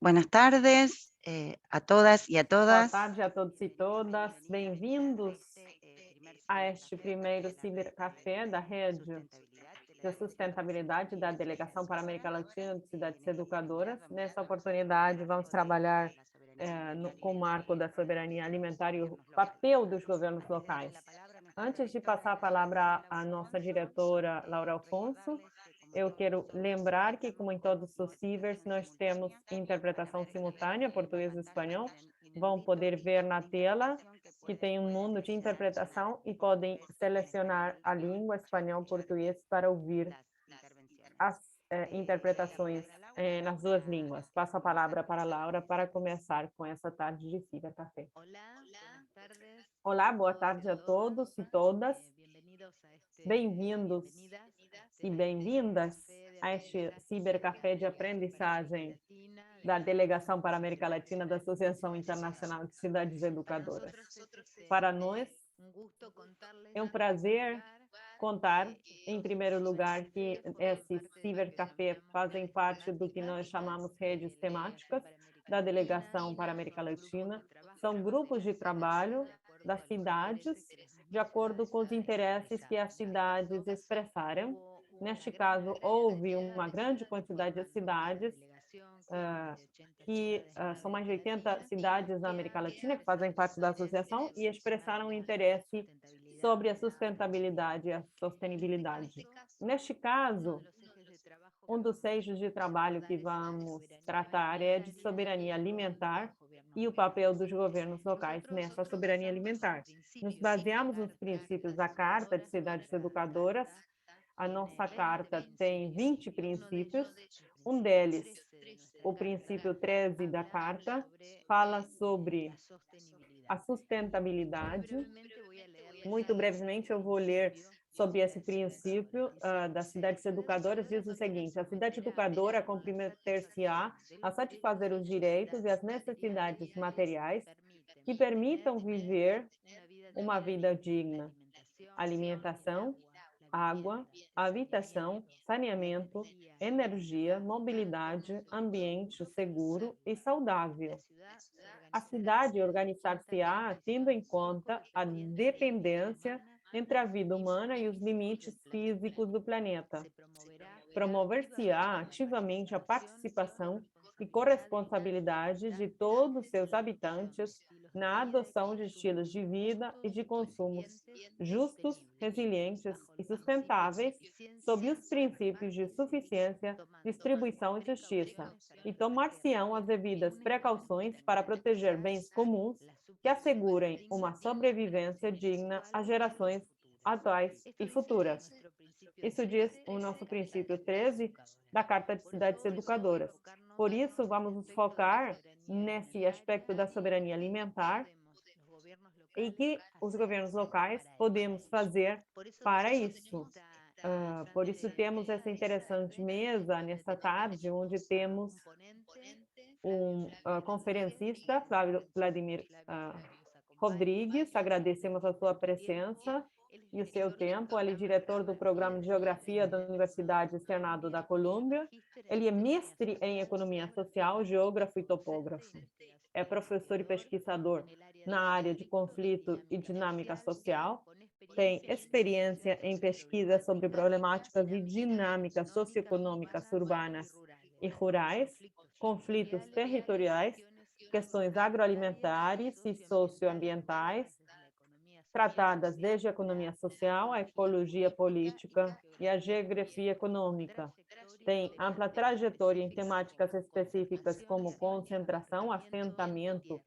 Buenas tardes a todas y a Boa todas. tarde a todos e todas. Bem-vindos a este primeiro Cibercafé da Rede de Sustentabilidade da Delegação para a América Latina de Cidades Educadoras. Nessa oportunidade, vamos trabalhar com o marco da soberania alimentar e o papel dos governos locais. Antes de passar a palavra à nossa diretora, Laura Alfonso, eu quero lembrar que, como em todos os cibers, nós temos interpretação simultânea, português e espanhol. Vão poder ver na tela que tem um mundo de interpretação e podem selecionar a língua espanhol, português, para ouvir as interpretações nas duas línguas. Passo a palavra para a Laura para começar com essa tarde de Cibercafé. Olá, boa tarde a todos e todas. Bem-vindos e bem-vindas a este Cibercafé de aprendizagem da Delegação para a América Latina da Associação Internacional de Cidades Educadoras. Para nós, é um prazer contar, em primeiro lugar, que esses cibercafé fazem parte do que nós chamamos redes temáticas da Delegação para a América Latina. São grupos de trabalho das cidades, de acordo com os interesses que as cidades expressaram. Neste caso, houve uma grande quantidade de cidades, são mais de 80 cidades na América Latina que fazem parte da associação e expressaram interesse sobre a sustentabilidade e a sustentabilidade. Neste caso, um dos eixos de trabalho que vamos tratar é de soberania alimentar e o papel dos governos locais nessa soberania alimentar. Nos baseamos nos princípios da Carta de Cidades Educadoras. A nossa carta tem 20 princípios. Um deles, o princípio 13 da carta, fala sobre a sustentabilidade. Muito brevemente, eu vou ler sobre esse princípio das cidades educadoras. Diz o seguinte: a cidade educadora comprometer-se-á a satisfazer os direitos e as necessidades materiais que permitam viver uma vida digna. Alimentação, água, habitação, saneamento, energia, mobilidade, ambiente seguro e saudável. A cidade organizar-se-á tendo em conta a dependência entre a vida humana e os limites físicos do planeta. Promover-se-á ativamente a participação e corresponsabilidade de todos os seus habitantes na adoção de estilos de vida e de consumos justos, resilientes e sustentáveis, sob os princípios de suficiência, distribuição e justiça, e tomar-se-ão as devidas precauções para proteger bens comuns que assegurem uma sobrevivência digna às gerações atuais e futuras. Isso diz o nosso princípio 13 da Carta de Cidades Educadoras. Por isso, vamos nos focar nesse aspecto da soberania alimentar e que os governos locais podemos fazer para isso. Por isso, temos essa interessante mesa nesta tarde, onde temos um conferencista, Vladimir Rodrigues. Agradecemos a sua presença e o seu tempo. Ele é diretor do Programa de Geografia da Universidade Externado da Colômbia. Ele é mestre em Economia Social, geógrafo e topógrafo. É professor e pesquisador na área de conflito e dinâmica social. Tem experiência em pesquisa sobre problemáticas e dinâmicas socioeconômicas urbanas e rurais, conflitos territoriais, questões agroalimentares e socioambientais, tratadas desde a economia social, a ecologia política e a geografia econômica. Tem ampla trajetória em temáticas específicas como concentração, assentamento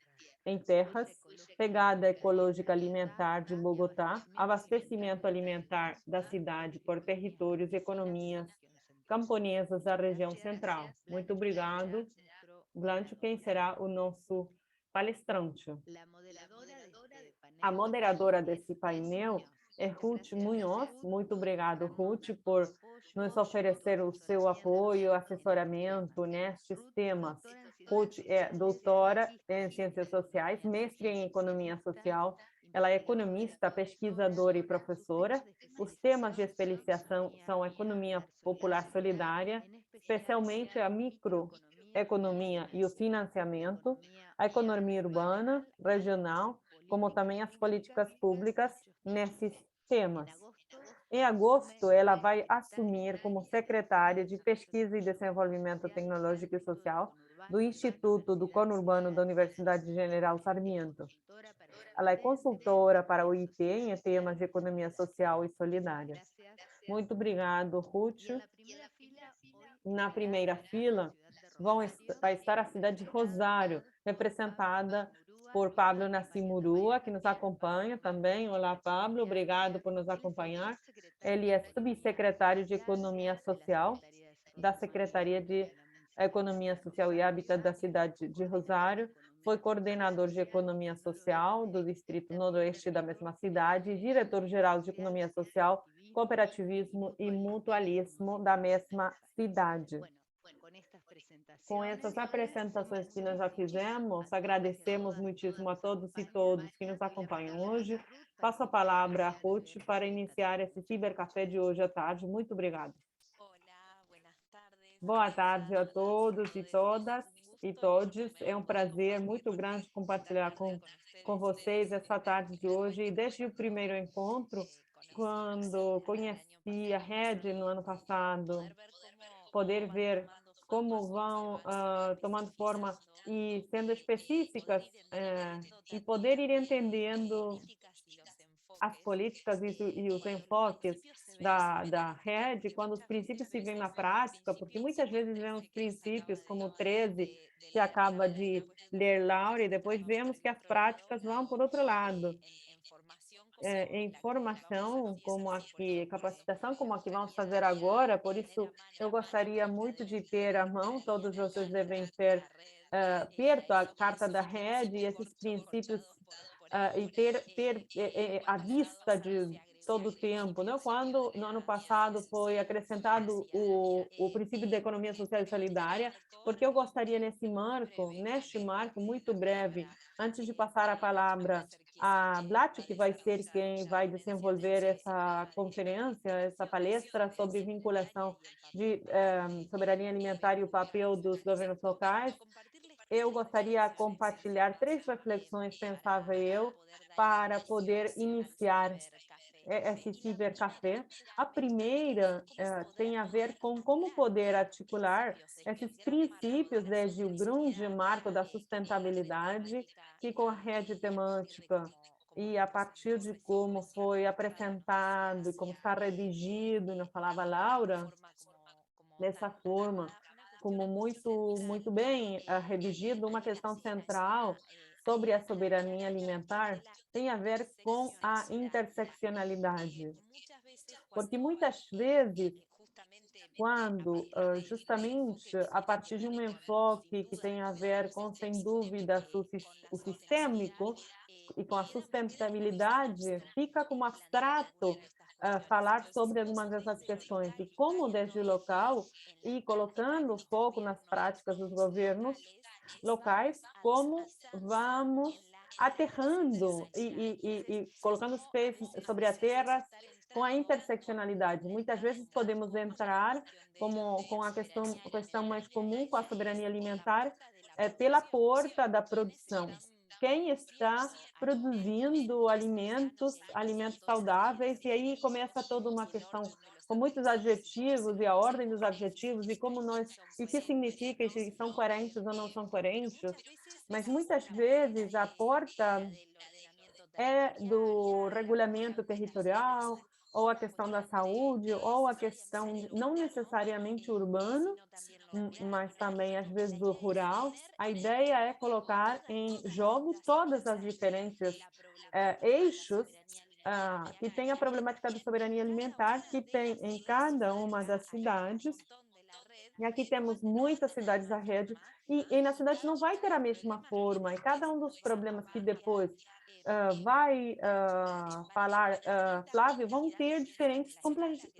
em terras, pegada ecológica alimentar de Bogotá, abastecimento alimentar da cidade por territórios e economias camponesas da região central. Muito obrigado. Blanche, quem será o nosso palestrante? A moderadora desse painel é Ruth Munhoz. Muito obrigado, Ruth, por nos oferecer o seu apoio e assessoramento nestes temas. Ruth é doutora em Ciências Sociais, mestre em Economia Social. Ela é economista, pesquisadora e professora. Os temas de especialização são a economia popular solidária, especialmente a economia e o financiamento, a economia urbana, regional, como também as políticas públicas nesses temas. Em agosto, ela vai assumir como secretária de Pesquisa e Desenvolvimento Tecnológico e Social do Instituto do Conurbano da Universidade General Sarmiento. Ela é consultora para o IT em temas de economia social e solidária. Muito obrigado, Ruth. Na primeira fila vai estar a cidade de Rosário, representada por Pablo Nassimurua, que nos acompanha também. Olá, Pablo, obrigado por nos acompanhar. Ele é subsecretário de Economia Social da Secretaria de Economia Social e Habitat da cidade de Rosário, foi coordenador de Economia Social do Distrito Noroeste da mesma cidade e diretor-geral de Economia Social, Cooperativismo e Mutualismo da mesma cidade. Com essas apresentações que nós já fizemos, agradecemos muitíssimo a todos e todas que nos acompanham hoje. Passo a palavra a Ruth para iniciar esse cibercafé de hoje à tarde. Muito obrigada. Boa tarde a todos e todas e todos. É um prazer muito grande compartilhar com vocês essa tarde de hoje. E desde o primeiro encontro, quando conheci a rede no ano passado, poder ver como vão tomando forma e sendo específicas e poder ir entendendo as políticas e os enfoques da rede, quando os princípios se veem na prática, porque muitas vezes vemos princípios como o 13, que acaba de ler Laura, e depois vemos que as práticas vão por outro lado. Em formação, como aqui, capacitação, como a que vamos fazer agora, por isso eu gostaria muito de ter à mão, todos vocês devem ter perto a carta da rede e esses princípios e ter à vista de todo o tempo, né? Quando no ano passado foi acrescentado o princípio da economia social e solidária, porque eu gostaria neste marco muito breve, antes de passar a palavra a Blat, que vai ser quem vai desenvolver essa conferência, essa palestra sobre vinculação de soberania alimentar e o papel dos governos locais, eu gostaria de compartilhar 3 reflexões, pensava eu, para poder iniciar esse cibercafé. A primeira tem a ver com como poder articular esses princípios desde o grande marco da sustentabilidade e com a rede temática e a partir de como foi apresentado, como está redigido, não falava Laura, dessa forma, como muito bem redigido, uma questão central sobre a soberania alimentar tem a ver com a interseccionalidade. Porque muitas vezes, quando justamente a partir de um enfoque que tem a ver com, sem dúvida, o sistêmico e com a sustentabilidade, fica como abstrato falar sobre algumas dessas questões e como desde o local e colocando foco nas práticas dos governos locais, como vamos aterrando e colocando os pés sobre a terra com a interseccionalidade. Muitas vezes podemos entrar com a questão mais comum, com a soberania alimentar, pela porta da produção. Quem está produzindo alimentos saudáveis, e aí começa toda uma questão com muitos adjetivos e a ordem dos adjetivos e como e o que significa, se são coerentes ou não são coerentes, mas muitas vezes a porta é do regulamento territorial, ou a questão da saúde, ou a questão não necessariamente urbana, mas também às vezes do rural. A ideia é colocar em jogo todas as diferentes eixos que tem a problemática da soberania alimentar, que tem em cada uma das cidades. E aqui temos muitas cidades da rede, e na cidade não vai ter a mesma forma, e cada um dos problemas que depois vai falar, Flávio, vão ter diferentes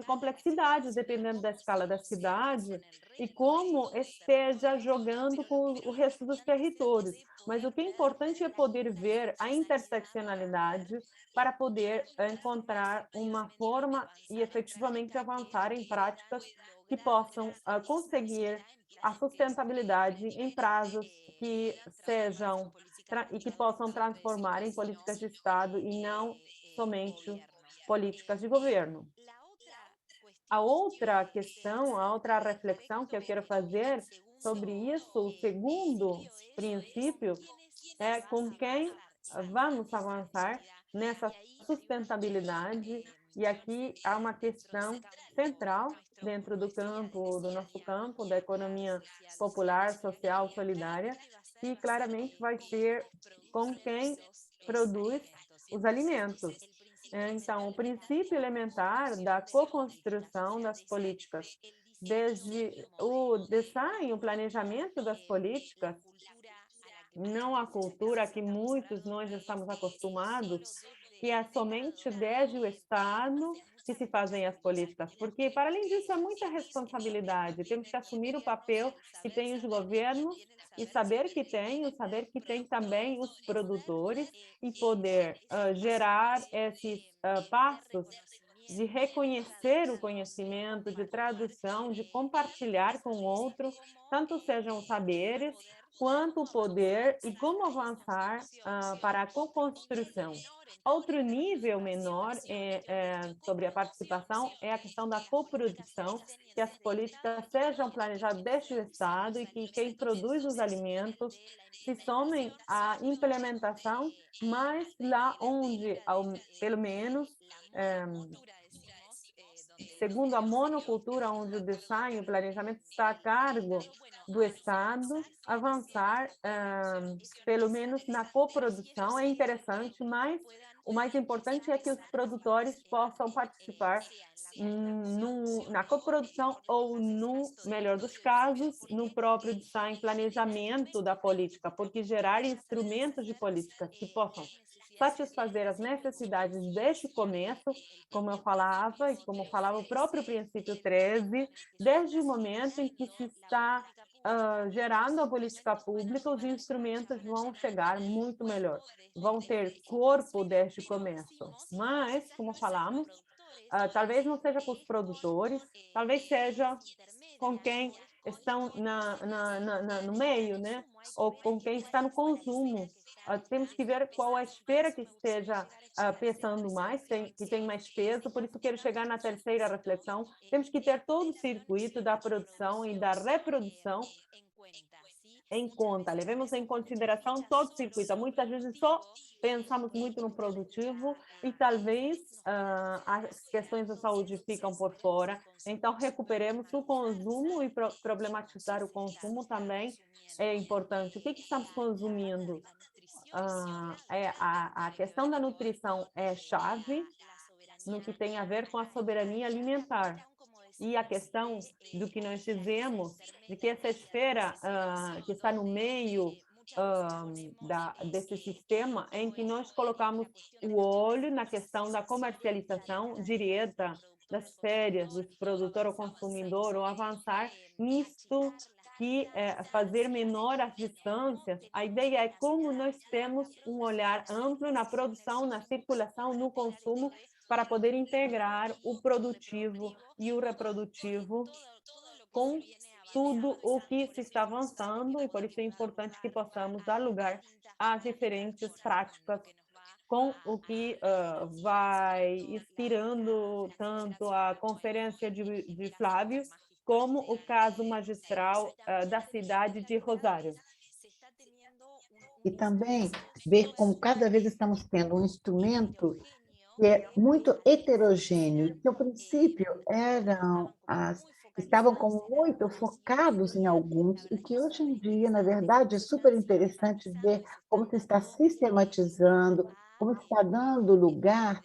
complexidades, dependendo da escala da cidade, e como esteja jogando com o resto dos territórios. Mas o que é importante é poder ver a interseccionalidade para poder encontrar uma forma e efetivamente avançar em práticas que possam conseguir a sustentabilidade em prazos que sejam e que possam transformar em políticas de Estado e não somente políticas de governo. A outra questão, a outra reflexão que eu quero fazer sobre isso, o segundo princípio, é com quem vamos avançar nessa sustentabilidade. E aqui há uma questão central dentro do nosso campo, da economia popular, social, solidária, que claramente vai ser com quem produz os alimentos. Então, o princípio elementar da co-construção das políticas, desde o design, o planejamento das políticas, não a cultura que muitos nós estamos acostumados, que é somente desde o Estado que se fazem as políticas, porque, para além disso, é muita responsabilidade. Temos que assumir o papel que tem os governos e saber que tem também os produtores e poder gerar esses passos de reconhecer o conhecimento, de tradução, de compartilhar com o outro, tanto sejam os saberes, quanto o poder e como avançar para a co-construção. Outro nível menor sobre a participação é a questão da coprodução, que as políticas sejam planejadas desde o Estado e que quem produz os alimentos se somem à implementação, mas lá onde, pelo menos, segundo a monocultura, onde o design, o planejamento está a cargo do Estado, avançar, pelo menos na coprodução, é interessante, mas o mais importante é que os produtores possam participar na coprodução ou, no melhor dos casos, no próprio design, planejamento da política, porque gerar instrumentos de política que possam satisfazer as necessidades desde o começo, como eu falava, e como falava o próprio princípio 13, desde o momento em que se está gerando a política pública, os instrumentos vão chegar muito melhor, vão ter corpo desde o começo. Mas, como falamos, talvez não seja com os produtores, talvez seja com quem estão no meio, né? Ou com quem está no consumo. Temos que ver qual a esfera que esteja pesando mais, que tem mais peso, por isso quero chegar na terceira reflexão. Temos que ter todo o circuito da produção e da reprodução em conta, levemos em consideração todo o circuito. Muitas vezes só pensamos muito no produtivo e talvez as questões da saúde ficam por fora. Então, recuperemos o consumo e problematizar o consumo também é importante. O que estamos consumindo? A questão da nutrição é chave no que tem a ver com a soberania alimentar. E a questão do que nós dizemos, de que essa esfera que está no meio desse sistema, em que nós colocamos o olho na questão da comercialização direta das férias, do produtor ao consumidor, ou avançar nisto que fazer menor as distâncias. A ideia é como nós temos um olhar amplo na produção, na circulação, no consumo, para poder integrar o produtivo e o reprodutivo com tudo o que se está avançando, e por isso é importante que possamos dar lugar às diferentes práticas, com o que vai inspirando tanto a conferência de Flávio, como o caso magistral da cidade de Rosário. E também ver como cada vez estamos tendo um instrumento que é muito heterogêneo, que, ao princípio, estavam como muito focados em alguns, e que hoje em dia, na verdade, é super interessante ver como se está sistematizando, como está dando lugar,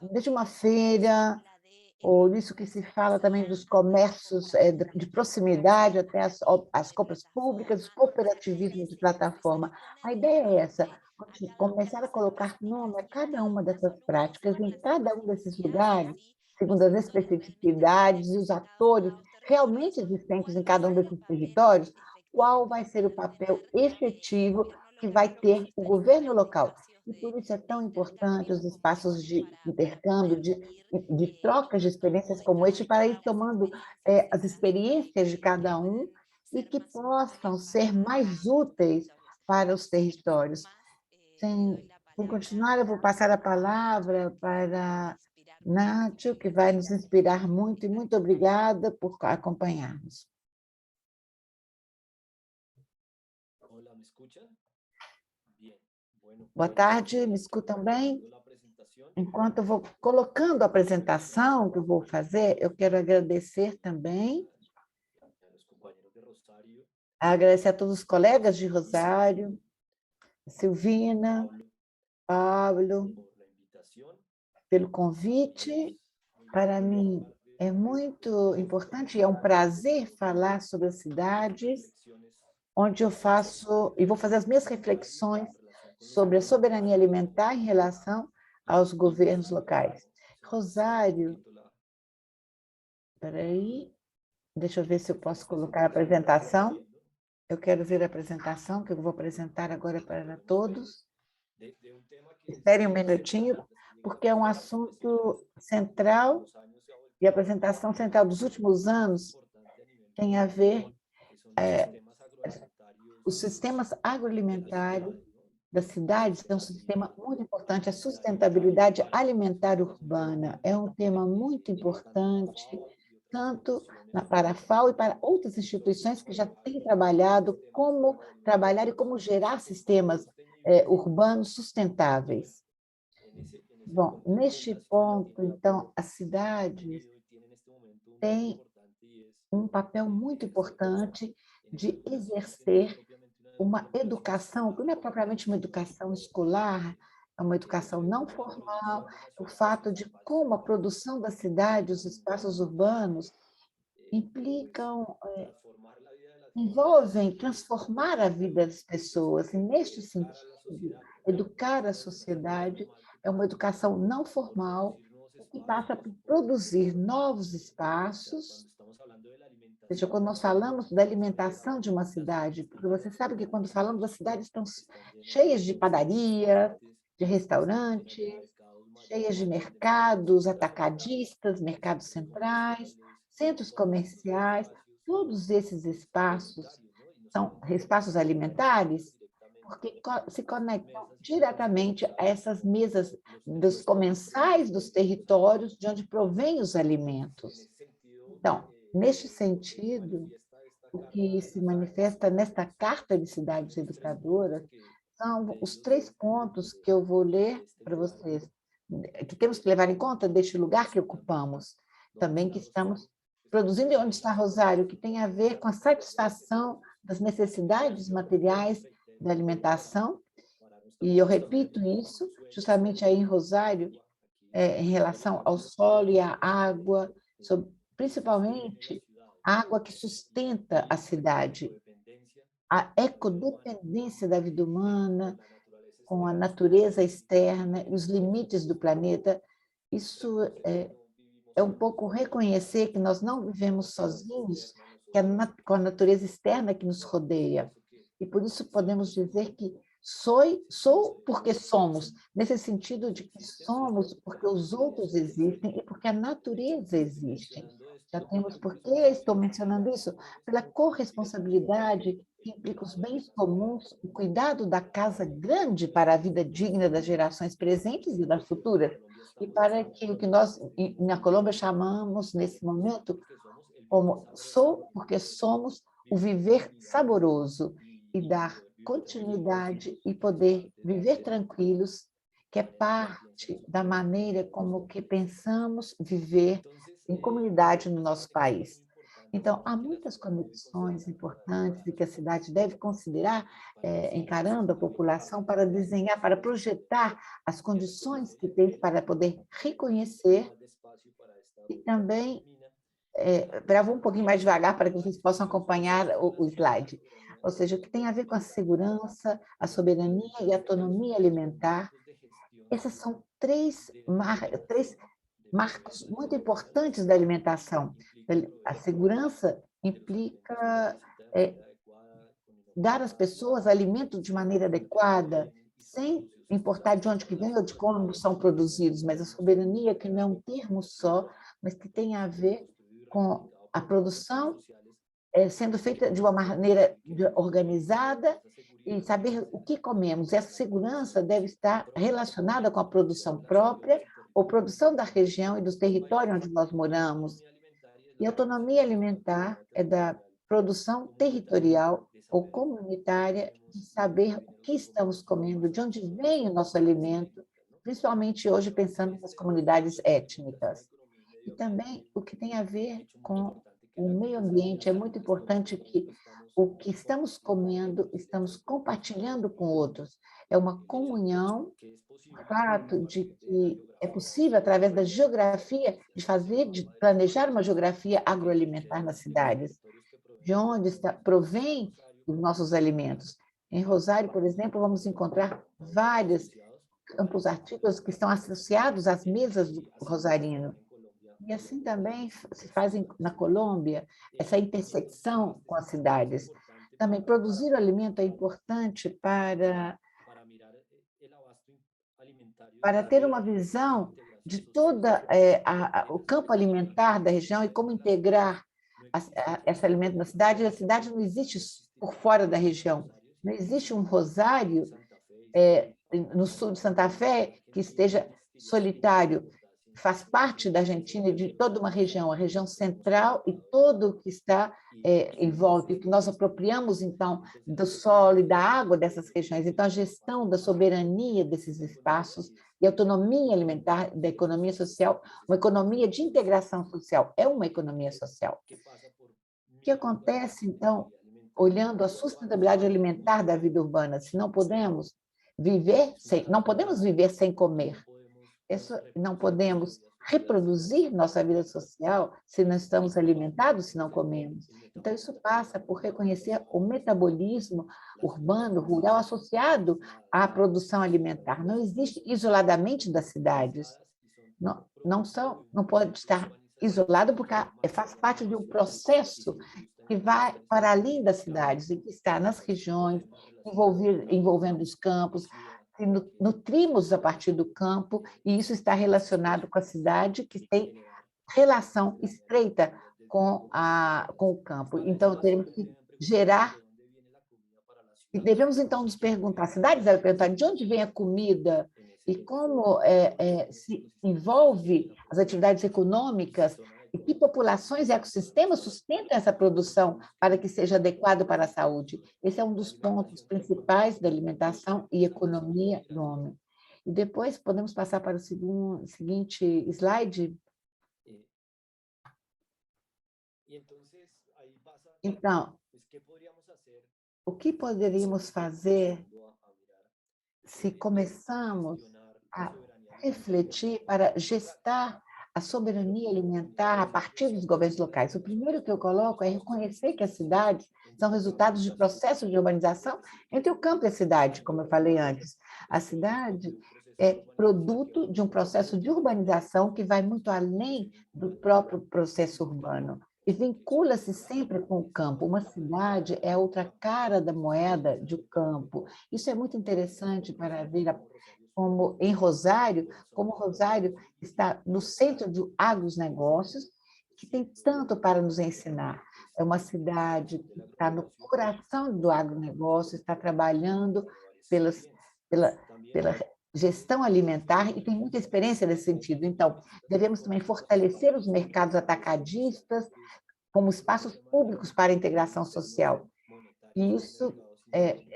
desde uma feira, ou isso que se fala também dos comércios de proximidade até as compras públicas, os cooperativismos de plataforma. A ideia é essa, começar a colocar nome a cada uma dessas práticas em cada um desses lugares, segundo as especificidades e os atores realmente existentes em cada um desses territórios, qual vai ser o papel efetivo que vai ter o governo local. E por isso é tão importante os espaços de intercâmbio, de trocas de experiências como este, para ir tomando as experiências de cada um e que possam ser mais úteis para os territórios. Sem continuar, eu vou passar a palavra para Nacho, que vai nos inspirar muito, e muito obrigada por acompanharmos. Boa tarde, me escutam bem? Enquanto eu vou colocando a apresentação que eu vou fazer, eu quero agradecer também, agradecer a todos os colegas de Rosário, Silvina, Pablo, pelo convite. Para mim é muito importante e é um prazer falar sobre as cidades, onde eu faço e vou fazer as minhas reflexões sobre a soberania alimentar em relação aos governos locais. Rosário, espera aí, deixa eu ver se eu posso colocar a apresentação. Eu quero ver a apresentação, que eu vou apresentar agora para todos. Esperem um minutinho, porque é um assunto central e a apresentação central dos últimos anos tem a ver os sistemas agroalimentares das cidades é um sistema muito importante. A sustentabilidade alimentar urbana é um tema muito importante, tanto para a FAO e para outras instituições que já têm trabalhado como trabalhar e como gerar sistemas urbanos sustentáveis. Bom, neste ponto, então, as cidades têm um papel muito importante de exercer uma educação, que não é propriamente uma educação escolar, é uma educação não formal, o fato de como a produção da cidade, os espaços urbanos, envolvem transformar a vida das pessoas. E, neste sentido, educar a sociedade é uma educação não formal que passa por produzir novos espaços. Ou seja, quando nós falamos da alimentação de uma cidade, porque você sabe que quando falamos das cidades estão cheias de padaria, de restaurantes, cheias de mercados atacadistas, mercados centrais, centros comerciais, todos esses espaços são espaços alimentares, porque se conectam diretamente a essas mesas dos comensais dos territórios de onde provêm os alimentos. Então, neste sentido, o que se manifesta nesta Carta de Cidades Educadoras são os 3 pontos que eu vou ler para vocês, que temos que levar em conta deste lugar que ocupamos, também que estamos produzindo, e onde está Rosário, que tem a ver com a satisfação das necessidades materiais da alimentação, e eu repito isso, justamente aí em Rosário, em relação ao solo e à água, principalmente a água que sustenta a cidade, a ecodependência da vida humana com a natureza externa e os limites do planeta. Isso é um pouco reconhecer que nós não vivemos sozinhos, que com a natureza externa que nos rodeia. E por isso podemos dizer que sou porque somos, nesse sentido de que somos porque os outros existem e porque a natureza existe. Já temos, por que estou mencionando isso? Pela corresponsabilidade que implica os bens comuns, o cuidado da casa grande para a vida digna das gerações presentes e das futuras, e para que o que nós, na Colômbia, chamamos, nesse momento, como porque somos o viver saboroso e dar continuidade e poder viver tranquilos, que é parte da maneira como que pensamos viver em comunidade no nosso país. Então, há muitas conexões importantes e que a cidade deve considerar, encarando a população, para desenhar, para projetar as condições que tem para poder reconhecer e também, vou um pouquinho mais devagar para que vocês possam acompanhar o slide, ou seja, o que tem a ver com a segurança, a soberania e a autonomia alimentar. Essas são três marcos muito importantes da alimentação. A segurança implica dar às pessoas alimento de maneira adequada, sem importar de onde que vem ou de como são produzidos, mas a soberania que não é um termo só, mas que tem a ver com a produção sendo feita de uma maneira organizada e saber o que comemos. Essa segurança deve estar relacionada com a produção própria ou produção da região e dos territórios onde nós moramos. E a autonomia alimentar é da produção territorial ou comunitária de saber o que estamos comendo, de onde vem o nosso alimento, principalmente hoje pensando nas comunidades étnicas. E também o que tem a ver com o meio ambiente. É muito importante que o que estamos comendo, estamos compartilhando com outros. É uma comunhão, o fato de que é possível, através da geografia, de planejar uma geografia agroalimentar nas cidades, de onde provém os nossos alimentos. Em Rosário, por exemplo, vamos encontrar vários campos artícolas que estão associados às mesas do rosarino. E assim também se faz na Colômbia, essa intersecção com as cidades. Também produzir o alimento é importante para ter uma visão de todo o campo alimentar da região e como integrar esse alimento na cidade. A cidade não existe por fora da região. Não existe um Rosário no sul de Santa Fé que esteja solitário. Faz parte da Argentina e de toda uma região, a região central e todo o que está em volta, e que nós apropriamos, então, do solo e da água dessas regiões. Então, a gestão da soberania desses espaços e autonomia alimentar da economia social, uma economia de integração social, é uma economia social. O que acontece, então, olhando a sustentabilidade alimentar da vida urbana? Se não podemos não podemos viver sem comer. Não podemos reproduzir nossa vida social se não estamos alimentados, se não comemos. Então, isso passa por reconhecer o metabolismo urbano, rural, associado à produção alimentar. Não existe isoladamente das cidades. Não pode estar isolado porque faz parte de um processo que vai para além das cidades, e que está nas regiões, envolvendo os campos, nutrimos a partir do campo, e isso está relacionado com a cidade, que tem relação estreita com o campo. Então, temos que gerar, e devemos, então, nos perguntar, as cidades devem perguntar de onde vem a comida e como se envolve as atividades econômicas, e que populações e ecossistemas sustentam essa produção para que seja adequado para a saúde. Esse é um dos pontos principais da alimentação e economia do homem. E depois podemos passar para o seguinte slide. Então, o que poderíamos fazer se começamos a refletir para gestar a soberania alimentar a partir dos governos locais? O primeiro que eu coloco é reconhecer que as cidades são resultados de processos de urbanização entre o campo e a cidade, como eu falei antes. A cidade é produto de um processo de urbanização que vai muito além do próprio processo urbano e vincula-se sempre com o campo. Uma cidade é a outra cara da moeda do campo. Isso é muito interessante para ver como em Rosário, como Rosário está no centro do agronegócios, que tem tanto para nos ensinar. É uma cidade que está no coração do agronegócio, está trabalhando pela gestão alimentar e tem muita experiência nesse sentido. Então, devemos também fortalecer os mercados atacadistas como espaços públicos para a integração social. E isso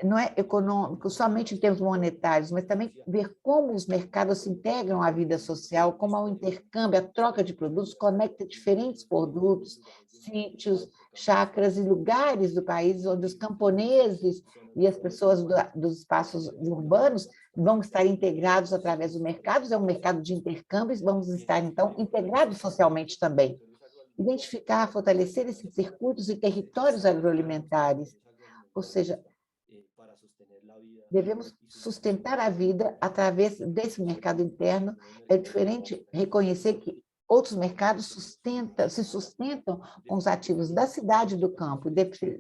não é econômico somente em termos monetários, mas também ver como os mercados se integram à vida social, como o intercâmbio, a troca de produtos conecta diferentes produtos, sítios, chacras e lugares do país onde os camponeses e as pessoas dos espaços urbanos vão estar integrados através dos mercados. É um mercado de intercâmbios, vamos estar, então, integrados socialmente também. Identificar, fortalecer esses circuitos e territórios agroalimentares, ou seja, devemos sustentar a vida através desse mercado interno. É diferente reconhecer que outros mercados se sustentam com os ativos da cidade e do campo.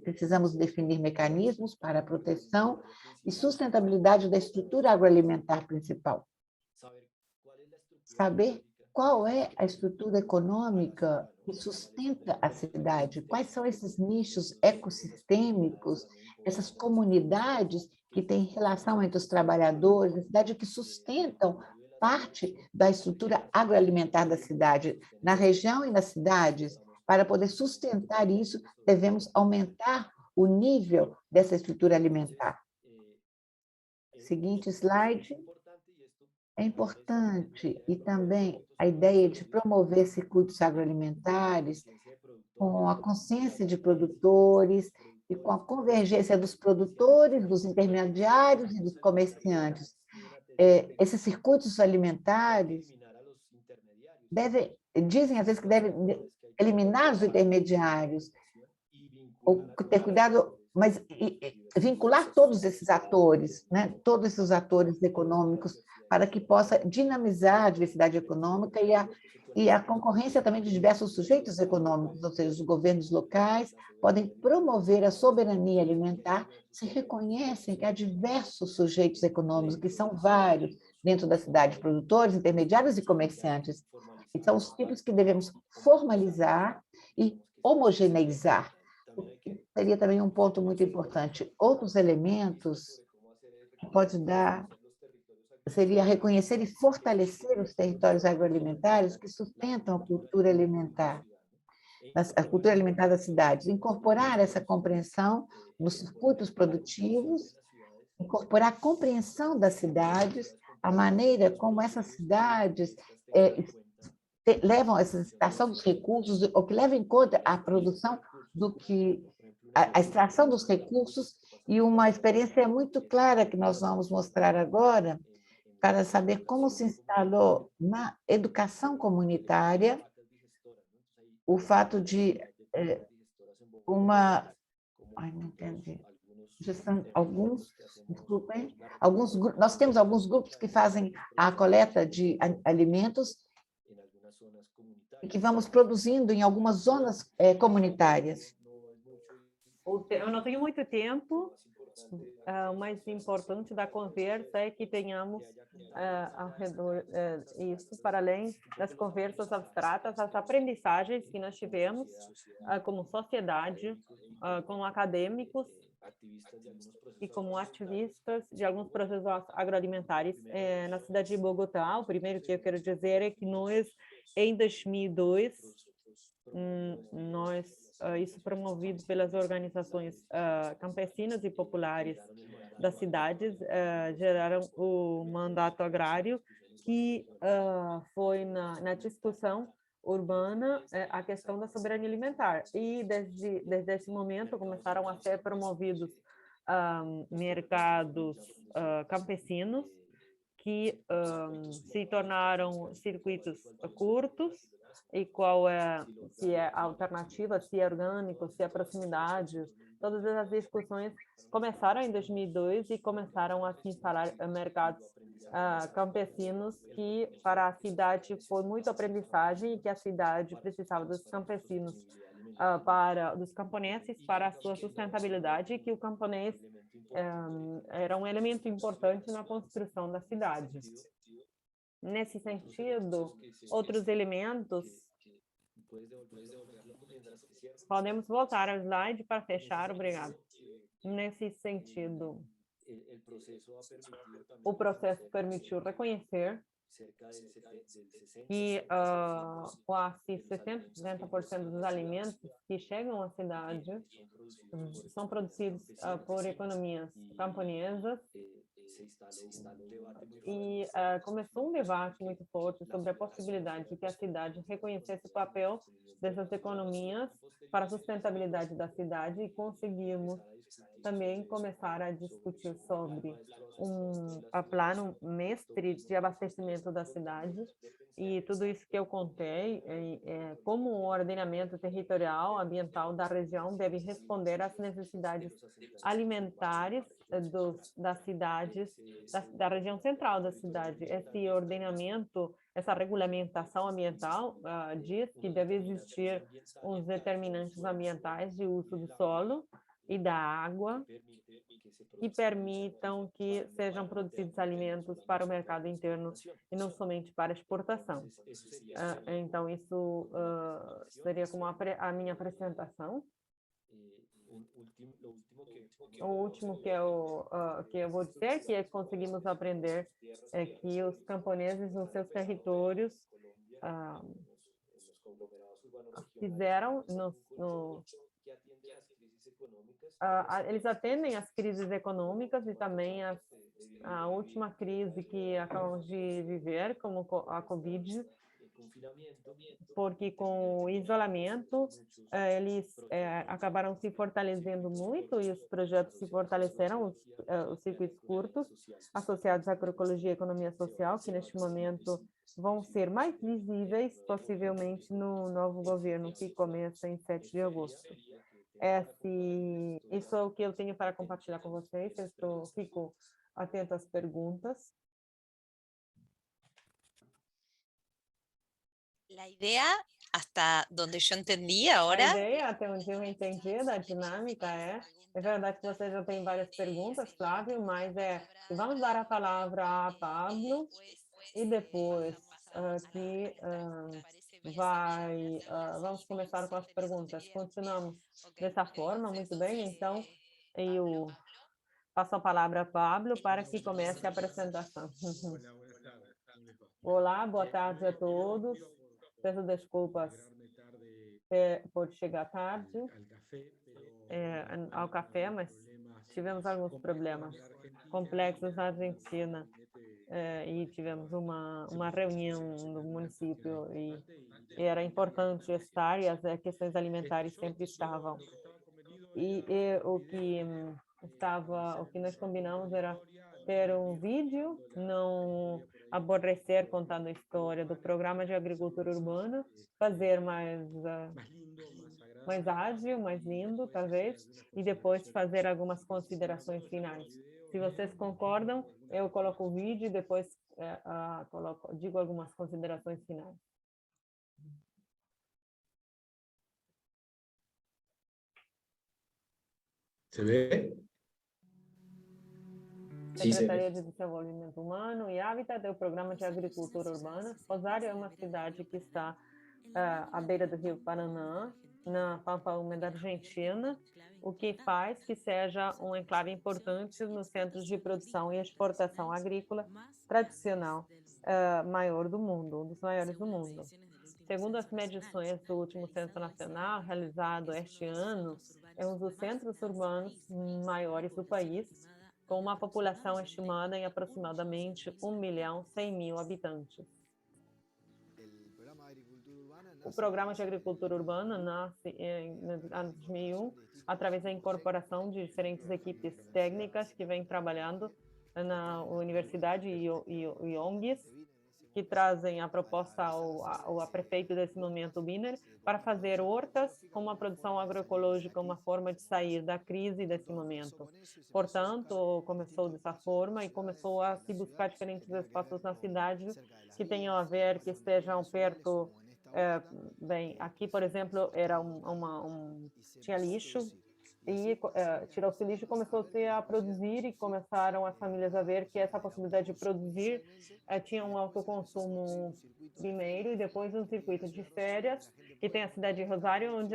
Precisamos definir mecanismos para a proteção e sustentabilidade da estrutura agroalimentar principal. Saber qual é a estrutura econômica que sustenta a cidade, quais são esses nichos ecossistêmicos, essas comunidades que têm relação entre os trabalhadores, a cidade que sustentam parte da estrutura agroalimentar da cidade, na região e nas cidades. Para poder sustentar isso, devemos aumentar o nível dessa estrutura alimentar. Seguinte slide. É importante, e também a ideia de promover circuitos agroalimentares com a consciência de produtores e com a convergência dos produtores, dos intermediários e dos comerciantes. Esses circuitos alimentares dizem às vezes que devem eliminar os intermediários, ou ter cuidado, mas vincular todos esses atores, né? Todos esses atores econômicos, para que possa dinamizar a diversidade econômica e a concorrência também de diversos sujeitos econômicos, ou seja, os governos locais podem promover a soberania alimentar se reconhecem que há diversos sujeitos econômicos, que são vários, dentro da cidade, produtores, intermediários e comerciantes. E são os tipos que devemos formalizar e homogeneizar. Seria também um ponto muito importante. Outros elementos que pode dar seria reconhecer e fortalecer os territórios agroalimentares que sustentam a cultura alimentar das cidades, incorporar essa compreensão nos circuitos produtivos, incorporar a compreensão das cidades, a maneira como essas cidades levam essa extração dos recursos, ou que levam em conta a produção a extração dos recursos, e uma experiência muito clara que nós vamos mostrar agora, para saber como se instalou na educação comunitária o fato de Ai, não entendi. Desculpem, nós temos alguns grupos que fazem a coleta de alimentos e que vamos produzindo em algumas zonas comunitárias. Eu não tenho muito tempo. O mais importante da conversa é que tenhamos ao redor isso, para além das conversas abstratas, as aprendizagens que nós tivemos como sociedade, como acadêmicos e como ativistas de alguns processos agroalimentares na cidade de Bogotá. O primeiro que eu quero dizer é que nós, em 2002, isso promovido pelas organizações campesinas e populares das cidades, geraram o mandato agrário, que foi na discussão urbana a questão da soberania alimentar. E desde esse momento começaram a ser promovidos mercados campesinos, que se tornaram circuitos curtos, e se é alternativa, se é orgânico, se é proximidade. Todas essas discussões começaram em 2002 e começaram a se instalar mercados campesinos, que para a cidade foi muito aprendizagem, e que a cidade precisava dos campesinos, dos camponeses, para a sua sustentabilidade, e que o camponês era um elemento importante na construção da cidade. Nesse sentido, outros elementos... Podemos voltar ao slide para fechar, obrigado. Nesse sentido, o processo permitiu reconhecer que quase 70% dos alimentos que chegam à cidade são produzidos por economias camponesas, e começou um debate muito forte sobre a possibilidade de que a cidade reconhecesse o papel dessas economias para a sustentabilidade da cidade, e conseguimos também começar a discutir sobre um plano mestre de abastecimento da cidade, e tudo isso que eu contei, como o ordenamento territorial, ambiental da região deve responder às necessidades alimentares das cidades, da região central da cidade. Esse ordenamento, essa regulamentação ambiental diz que deve existir uns determinantes ambientais de uso do solo e da água que permitam que sejam produzidos alimentos para o mercado interno e não somente para exportação. Então, isso seria como a minha apresentação. O último que eu vou dizer que conseguimos aprender é que os camponeses nos seus territórios fizeram eles atendem às crises econômicas e também a última crise que acabamos de viver, como a Covid, porque com o isolamento eles acabaram se fortalecendo muito e os projetos se fortaleceram, os circuitos curtos associados à agroecologia e economia social, que neste momento vão ser mais visíveis, possivelmente, no novo governo que começa em 7 de agosto. Isso é o que eu tenho para compartilhar com vocês. Eu fico atento às perguntas. La idea, hasta donde yo entendí ahora... A ideia, até onde eu entendi da dinâmica é verdade que você já tem várias perguntas, Flávio, mas vamos dar a palavra a Pablo e depois vamos começar com as perguntas. Continuamos dessa forma, muito bem. Então, eu passo a palavra a Pablo para que comece a apresentação. Olá, boa tarde a todos. Peço desculpas por chegar tarde ao café, mas tivemos alguns problemas complexos na Argentina e tivemos uma reunião no município e era importante estar e as questões alimentares sempre estavam. E o que nós combinamos era ter um vídeo, não aborrecer contando a história do programa de agricultura urbana, fazer mais ágil, mais lindo, talvez, e depois fazer algumas considerações finais. Se vocês concordam, eu coloco o vídeo e depois digo algumas considerações finais. ¿Se ve? Secretaria de Desenvolvimento Humano e Hábitat, o Programa de Agricultura Urbana. Rosário é uma cidade que está à beira do Rio Paraná, na Pampa Úmida Argentina, o que faz que seja um enclave importante nos centros de produção e exportação agrícola tradicional maior do mundo, um dos maiores do mundo. Segundo as medições do último Censo Nacional, realizado este ano, é um dos centros urbanos maiores do país, com uma população estimada em aproximadamente 1.100.000 habitantes. O Programa de Agricultura Urbana nasce em 2001, através da incorporação de diferentes equipes técnicas que vêm trabalhando na universidade e ONGs, que trazem a proposta ao prefeito desse momento, Biner, para fazer hortas com uma produção agroecológica, uma forma de sair da crise desse momento. Portanto, começou dessa forma e começou a se buscar diferentes espaços na cidade que tenham a ver, que estejam perto. Bem, aqui, por exemplo, era tinha lixo, e tirou-se o lixo e começou-se a produzir, e começaram as famílias a ver que essa possibilidade de produzir tinha um autoconsumo primeiro, e depois um circuito de férias, que tem a cidade de Rosário, onde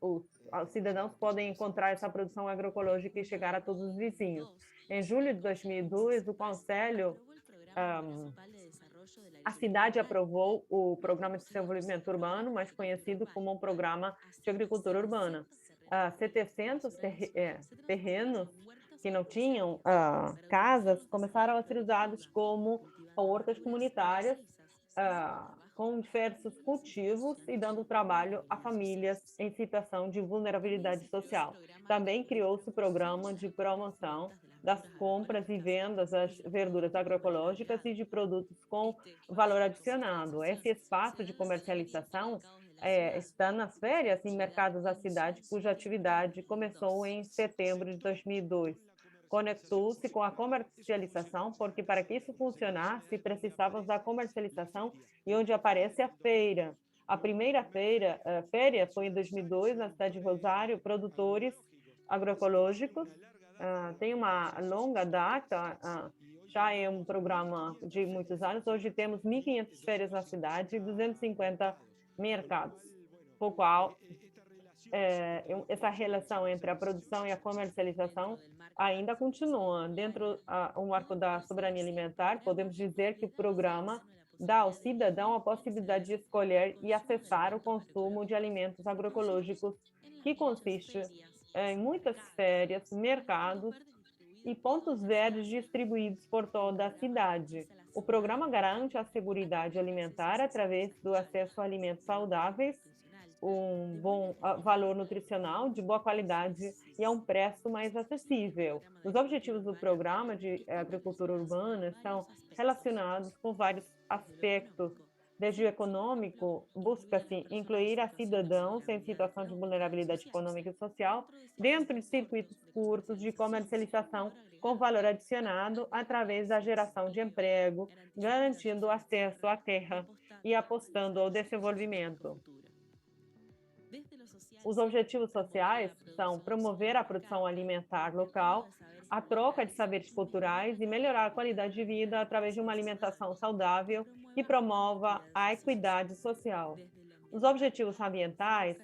os cidadãos podem encontrar essa produção agroecológica e chegar a todos os vizinhos. Em julho de 2002, o Conselho, a cidade aprovou o Programa de Desenvolvimento Urbano, mais conhecido como o Programa de Agricultura Urbana. 700 terrenos que não tinham casas começaram a ser usados como hortas comunitárias, com diversos cultivos e dando trabalho a famílias em situação de vulnerabilidade social. Também criou-se o programa de promoção das compras e vendas das verduras agroecológicas e de produtos com valor adicionado. Esse espaço de comercialização está nas férias em mercados da cidade, cuja atividade começou em setembro de 2002. conectou-se com a comercialização, porque para que isso funcionasse, precisávamos da comercialização, e onde aparece a feira. A primeira féria foi em 2002, na cidade de Rosário, produtores agroecológicos. Tem uma longa data, já é um programa de muitos anos. Hoje temos 1.500 feiras na cidade e 250 mercados, por qual essa relação entre a produção e a comercialização ainda continua. Dentro do marco da soberania alimentar, podemos dizer que o programa dá ao cidadão a possibilidade de escolher e acessar o consumo de alimentos agroecológicos, que consiste em muitas feiras, mercados e pontos verdes distribuídos por toda a cidade. O programa garante a seguridade alimentar através do acesso a alimentos saudáveis, um bom valor nutricional, de boa qualidade e a um preço mais acessível. Os objetivos do programa de agricultura urbana estão relacionados com vários aspectos. Desde o econômico, busca-se incluir a cidadãos em situação de vulnerabilidade econômica e social dentro de circuitos curtos de comercialização com valor adicionado através da geração de emprego, garantindo o acesso à terra e apostando ao desenvolvimento. Os objetivos sociais são promover a produção alimentar local, a troca de saberes culturais e melhorar a qualidade de vida através de uma alimentação saudável que promova a equidade social. Os objetivos ambientais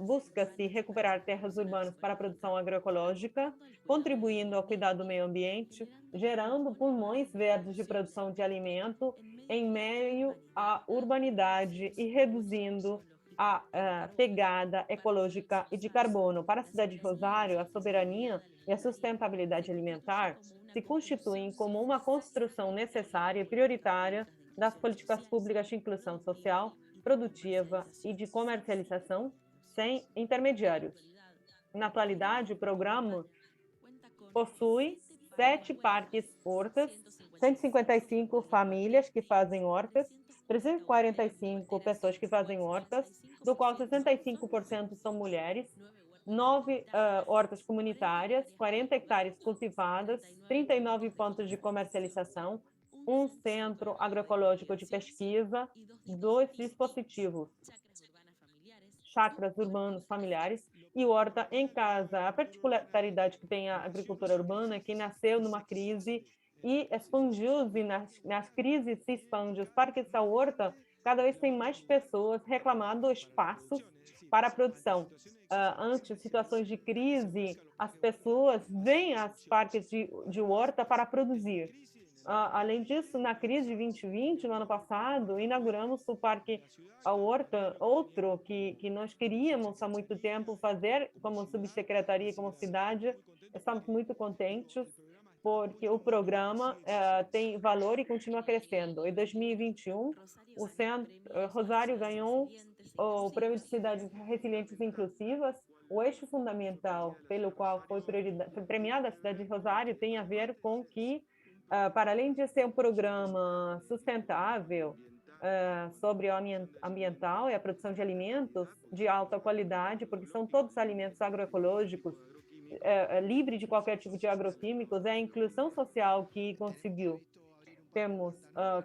busca-se recuperar terras urbanas para a produção agroecológica, contribuindo ao cuidado do meio ambiente, gerando pulmões verdes de produção de alimento em meio à urbanidade e reduzindo a pegada ecológica e de carbono. Para a cidade de Rosário, a soberania e a sustentabilidade alimentar se constituem como uma construção necessária e prioritária das políticas públicas de inclusão social, produtiva e de comercialização sem intermediários. Na atualidade, o programa possui 7 parques hortas, 155 famílias que fazem hortas, 345 pessoas que fazem hortas, do qual 65% são mulheres, 9 hortas comunitárias, 40 hectares cultivadas, 39 pontos de comercialização, um centro agroecológico de pesquisa, 2 dispositivos, chácaras urbanos familiares e horta em casa. A particularidade que tem a agricultura urbana é que nasceu numa crise e expandiu-se, nas crises se expande. Os parques da horta, cada vez tem mais pessoas reclamando espaços para a produção. Ante situações de crise, as pessoas vêm aos parques de horta para produzir. Além disso, na crise de 2020, no ano passado, inauguramos o Parque A Horta, outro que nós queríamos há muito tempo fazer como subsecretaria, como cidade. Estamos muito contentes, porque o programa tem valor e continua crescendo. Em 2021, o Rosário ganhou o Prêmio de Cidades Resilientes e Inclusivas. O eixo fundamental pelo qual foi premiada a cidade de Rosário tem a ver com que, para além de ser um programa sustentável sobre o ambiental e a produção de alimentos de alta qualidade, porque são todos alimentos agroecológicos, livre de qualquer tipo de agroquímicos, é a inclusão social que conseguiu.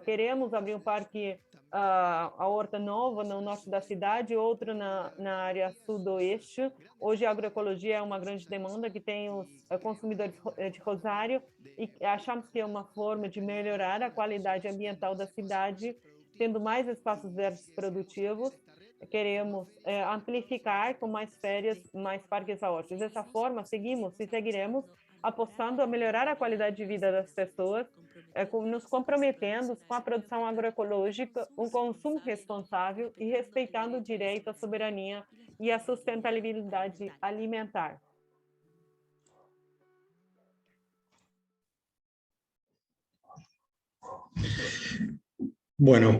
Queremos abrir um parque, a Horta Nova, no norte da cidade, outro na área sudoeste. Hoje a agroecologia é uma grande demanda que tem os consumidores de Rosário, e achamos que é uma forma de melhorar a qualidade ambiental da cidade, tendo mais espaços verdes produtivos. Queremos amplificar com mais férias, mais parques eólicos. Dessa forma, seguimos e seguiremos apostando a melhorar a qualidade de vida das pessoas, nos comprometendo com a produção agroecológica, um consumo responsável e respeitando o direito à soberania e à sustentabilidade alimentar. Bueno,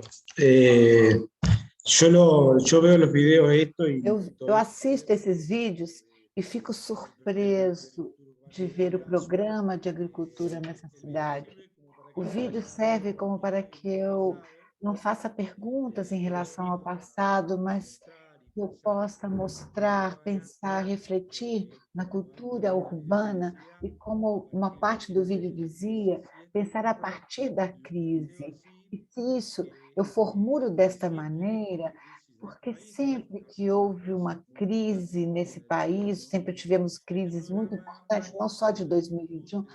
yo veo los videos esto y Eu assisto esses vídeos e fico surpreso de ver o programa de agricultura nessa cidade. O vídeo serve como para que eu não faça perguntas em relação ao passado, mas que eu possa mostrar, pensar, refletir na cultura urbana e como uma parte do vídeo dizia, pensar a partir da crise. E se isso eu formulo desta maneira, porque sempre que houve uma crise nesse país, sempre tivemos crises muito importantes, não só de 2021,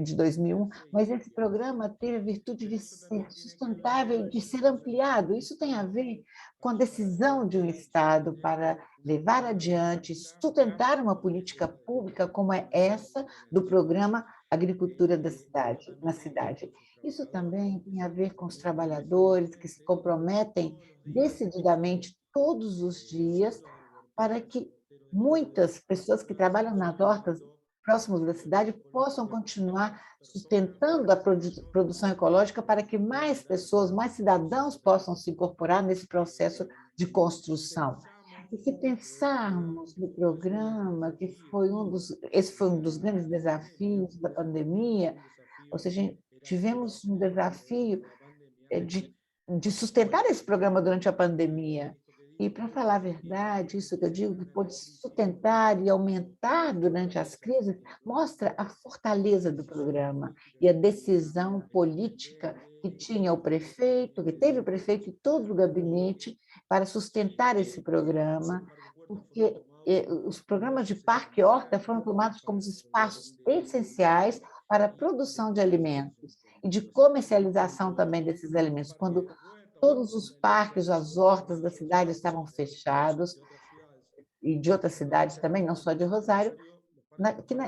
de 2001, mas esse programa teve a virtude de ser sustentável, de ser ampliado. Isso tem a ver com a decisão de um Estado para levar adiante, sustentar uma política pública como é essa do programa Agricultura da Cidade, na cidade. Isso também tem a ver com os trabalhadores que se comprometem decididamente todos os dias para que muitas pessoas que trabalham nas hortas próximos da cidade possam continuar sustentando a produção ecológica para que mais pessoas, mais cidadãos possam se incorporar nesse processo de construção. E se pensarmos no programa, que foi esse foi um dos grandes desafios da pandemia, ou seja, tivemos um desafio de sustentar esse programa durante a pandemia. E, para falar a verdade, isso que eu digo, que pode sustentar e aumentar durante as crises, mostra a fortaleza do programa e a decisão política que tinha o prefeito, que teve o prefeito e todo o gabinete para sustentar esse programa, porque os programas de Parque Horta foram tomados como os espaços essenciais para a produção de alimentos e de comercialização também desses alimentos. Quando todos os parques, as hortas da cidade estavam fechados, e de outras cidades também, não só de Rosário.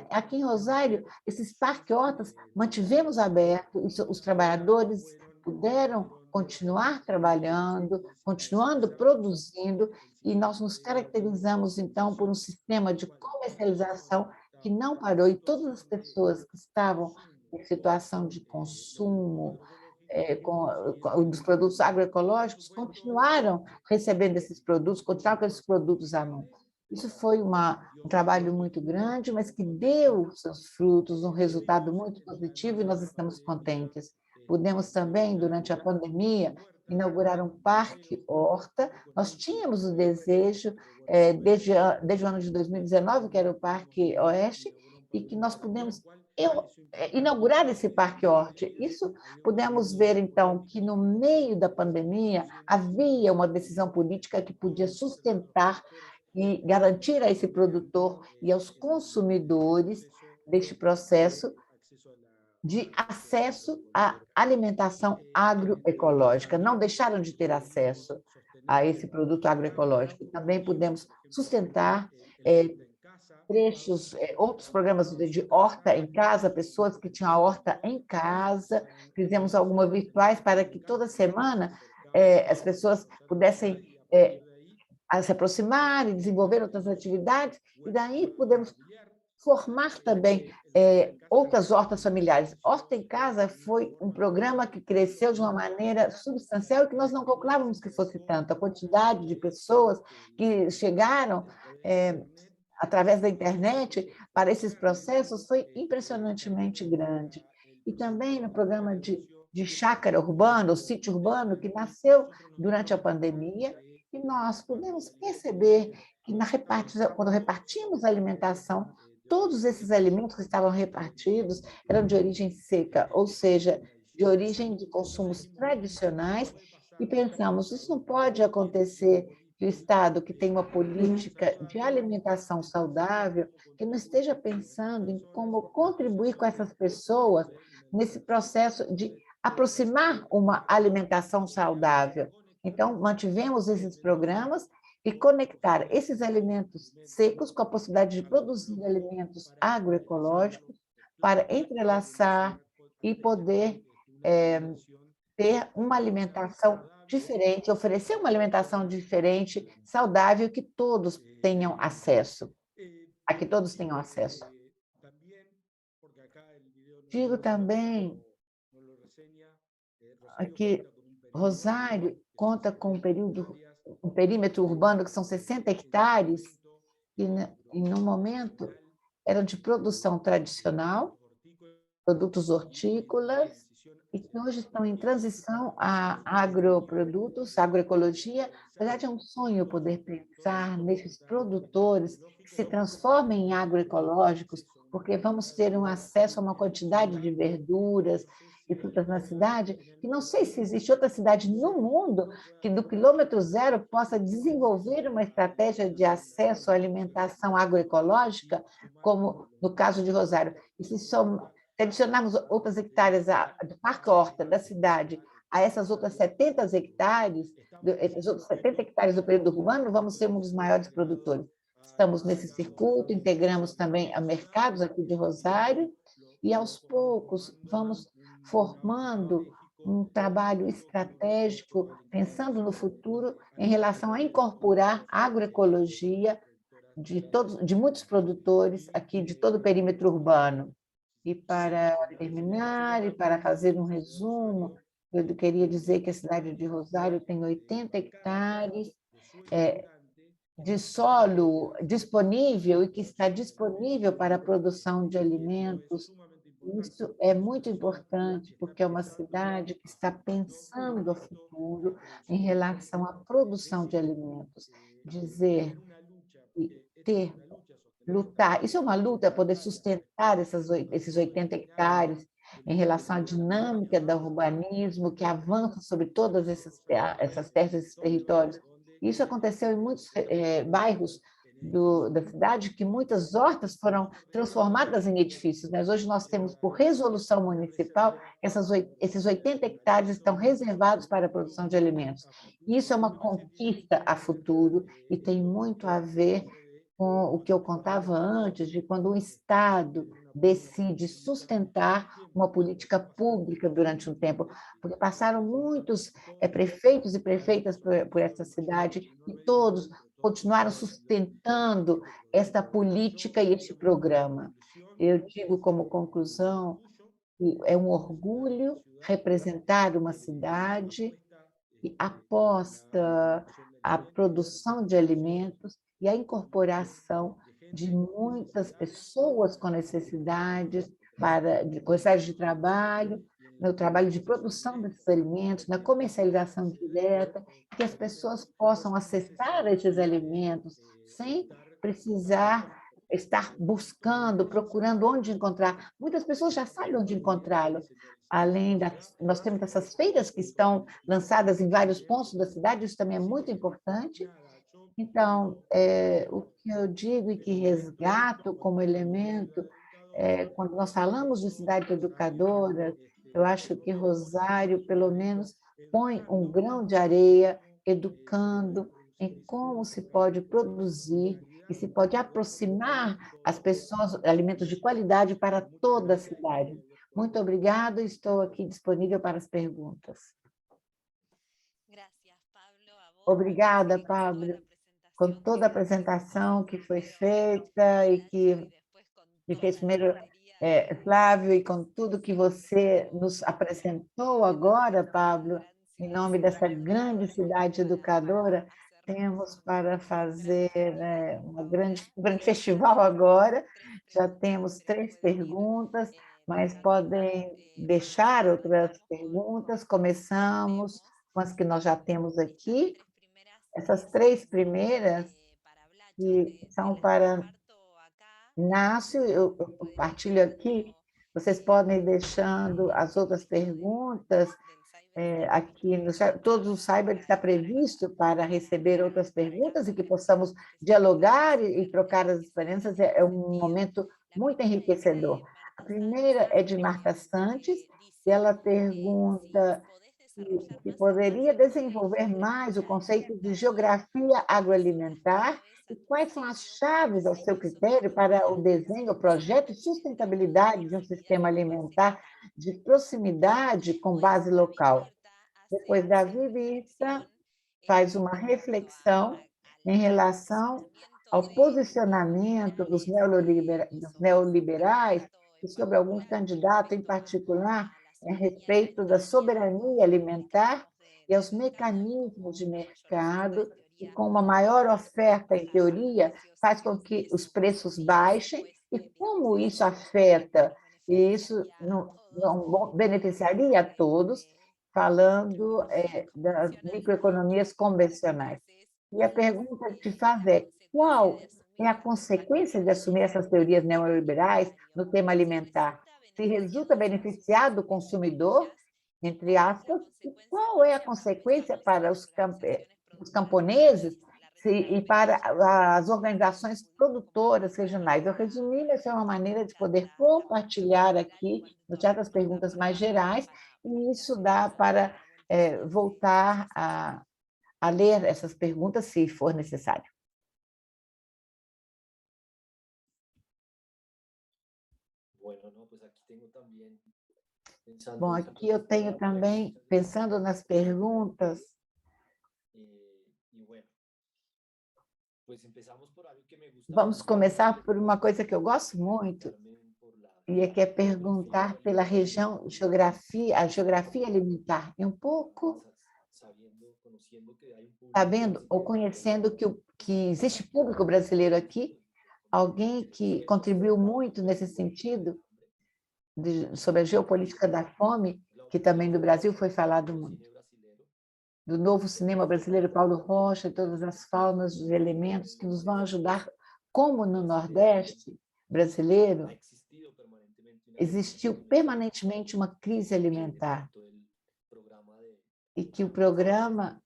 Aqui em Rosário, esses parques hortas mantivemos abertos, os trabalhadores puderam continuar trabalhando, continuando produzindo, e nós nos caracterizamos, então, por um sistema de comercialização que não parou, e todas as pessoas que estavam em situação de consumo, dos produtos agroecológicos, continuaram recebendo esses produtos, continuaram com esses produtos à mão. Isso foi um trabalho muito grande, mas que deu seus frutos, um resultado muito positivo, e nós estamos contentes. Pudemos também, durante a pandemia, inaugurar um parque horta. Nós tínhamos o desejo, desde o ano de 2019, que era o Parque Oeste, e que nós pudemos inaugurar esse Parque Horta. Isso pudemos ver, então, que no meio da pandemia havia uma decisão política que podia sustentar e garantir a esse produtor e aos consumidores deste processo de acesso à alimentação agroecológica. Não deixaram de ter acesso a esse produto agroecológico. Também pudemos sustentar trechos, outros programas de horta em casa, pessoas que tinham a horta em casa. Fizemos algumas virtuais para que toda semana as pessoas pudessem se aproximar e desenvolver outras atividades, e daí podemos formar também outras hortas familiares. Horta em Casa foi um programa que cresceu de uma maneira substancial e que nós não calculávamos que fosse tanto. A quantidade de pessoas que chegaram através da internet para esses processos foi impressionantemente grande. E também no programa de chácara urbana, o sítio urbano, que nasceu durante a pandemia, e nós pudemos perceber que quando repartimos a alimentação, todos esses alimentos que estavam repartidos eram de origem seca, ou seja, de origem de consumos tradicionais, e pensamos, isso não pode acontecer que o Estado, que tem uma política de alimentação saudável, que não esteja pensando em como contribuir com essas pessoas nesse processo de aproximar uma alimentação saudável. Então, mantivemos esses programas e conectar esses alimentos secos com a possibilidade de produzir alimentos agroecológicos para entrelaçar e poder ter uma alimentação diferente, oferecer uma alimentação diferente, saudável, que todos tenham acesso, a que todos tenham acesso. Digo também que Rosário conta com um perímetro urbano que são 60 hectares, e no momento eram de produção tradicional, produtos hortícolas, e que hoje estão em transição a agroprodutos, agroecologia. Na verdade, é um sonho poder pensar nesses produtores que se transformem em agroecológicos, porque vamos ter um acesso a uma quantidade de verduras e frutas na cidade, que não sei se existe outra cidade no mundo que do quilômetro zero possa desenvolver uma estratégia de acesso à alimentação agroecológica, como no caso de Rosário. E se adicionarmos outras hectares do Parque Horta da cidade a essas outras 70 hectares, esses outros 70 hectares do período urbano, vamos ser um dos maiores produtores. Estamos nesse circuito, integramos também a mercados aqui de Rosário, e aos poucos vamos formando um trabalho estratégico, pensando no futuro, em relação a incorporar a agroecologia de muitos produtores aqui de todo o perímetro urbano. E para terminar, e para fazer um resumo, eu queria dizer que a cidade de Rosário tem 80 hectares de solo disponível e que está disponível para a produção de alimentos. Isso é muito importante, porque é uma cidade que está pensando o futuro em relação à produção de alimentos. Dizer e ter, lutar, isso é uma luta, poder sustentar esses 80 hectares em relação à dinâmica do urbanismo que avança sobre todas essas terras, esses territórios. Isso aconteceu em muitos bairros da cidade, que muitas hortas foram transformadas em edifícios, mas hoje nós temos, por resolução municipal, esses 80 hectares estão reservados para a produção de alimentos. Isso é uma conquista a futuro e tem muito a ver com o que eu contava antes, de quando o Estado decide sustentar uma política pública durante um tempo, porque passaram muitos prefeitos e prefeitas por essa cidade e todos continuaram sustentando esta política e este programa. Eu digo como conclusão que é um orgulho representar uma cidade que aposta a produção de alimentos e a incorporação de muitas pessoas com necessidades de trabalho, no trabalho de produção desses alimentos, na comercialização direta, que as pessoas possam acessar esses alimentos sem precisar estar buscando, procurando onde encontrar. Muitas pessoas já sabem onde encontrá-lo. Nós temos essas feiras que estão lançadas em vários pontos da cidade, isso também é muito importante. Então, o que eu digo e que resgato como elemento, quando nós falamos de cidade educadora, eu acho que Rosário, pelo menos, põe um grão de areia educando em como se pode produzir e se pode aproximar as pessoas alimentos de qualidade para toda a cidade. Muito obrigada, estou aqui disponível para as perguntas. Obrigada, Pablo, com toda a apresentação que foi feita e que fez primeiro Flávio, e com tudo que você nos apresentou agora, Pablo, em nome dessa grande cidade educadora, temos para fazer um grande festival agora. Já temos 3 perguntas, mas podem deixar outras perguntas. Começamos com as que nós já temos aqui. Essas 3 primeiras, que são para Inácio, eu compartilho aqui, vocês podem ir deixando as outras perguntas aqui, todos os saibam que está previsto para receber outras perguntas e que possamos dialogar e trocar as experiências, é um momento muito enriquecedor. A primeira é de Marta Santos, e ela pergunta se poderia desenvolver mais o conceito de geografia agroalimentar e quais são as chaves, ao seu critério, para o desenho, o projeto e sustentabilidade de um sistema alimentar de proximidade com base local. Depois, Davi Vista faz uma reflexão em relação ao posicionamento dos neoliberais e sobre alguns candidatos em particular a respeito da soberania alimentar e aos mecanismos de mercado, e com uma maior oferta, em teoria, faz com que os preços baixem, e como isso afeta E isso não beneficiaria a todos, falando das microeconomias convencionais. E a pergunta que te faz é: qual é a consequência de assumir essas teorias neoliberais no tema alimentar? Se resulta beneficiado o consumidor, entre aspas, e qual é a consequência para os camponeses e para as organizações produtoras regionais? Eu resumi, mas é uma maneira de poder compartilhar aqui, no teatro, as perguntas mais gerais, e isso dá para voltar a ler essas perguntas, se for necessário. Bom, aqui eu tenho também, pensando nas perguntas, vamos começar por uma coisa que eu gosto muito, e que é perguntar pela região, a geografia alimentar, e um pouco sabendo ou conhecendo que existe público brasileiro aqui, alguém que contribuiu muito nesse sentido, sobre a geopolítica da fome, que também no Brasil foi falado muito. Do novo cinema brasileiro, Paulo Rocha, todas as formas, os elementos que nos vão ajudar, como no Nordeste brasileiro, existiu permanentemente uma crise alimentar, e que o programa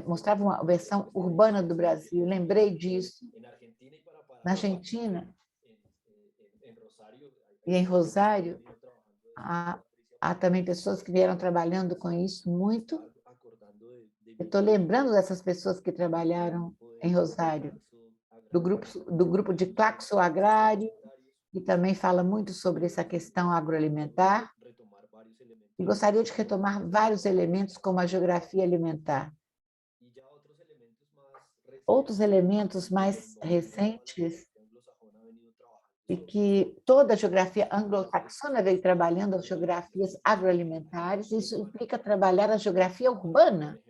mostrava uma versão urbana do Brasil. Lembrei disso. Na Argentina e em Rosário, há também pessoas que vieram trabalhando com isso muito. Eu estou lembrando dessas pessoas que trabalharam em Rosário, do grupo de Claxo Agrário, que também fala muito sobre essa questão agroalimentar, e gostaria de retomar vários elementos, como a geografia alimentar. Outros elementos mais recentes, e que toda a geografia anglo-saxona veio trabalhando as geografias agroalimentares, isso implica trabalhar a geografia urbana.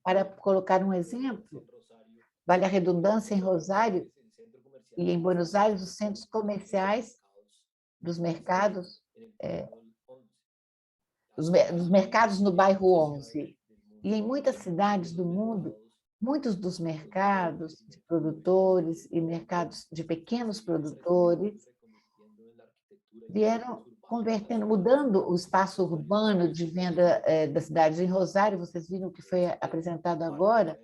Para colocar um exemplo, vale a redundância, em Rosário e em Buenos Aires, os centros comerciais dos mercados, dos mercados no bairro 11. E em muitas cidades do mundo, muitos dos mercados de produtores e mercados de pequenos produtores vieram convertendo, mudando o espaço urbano de venda das cidades. Em Rosário, vocês viram o que foi apresentado agora,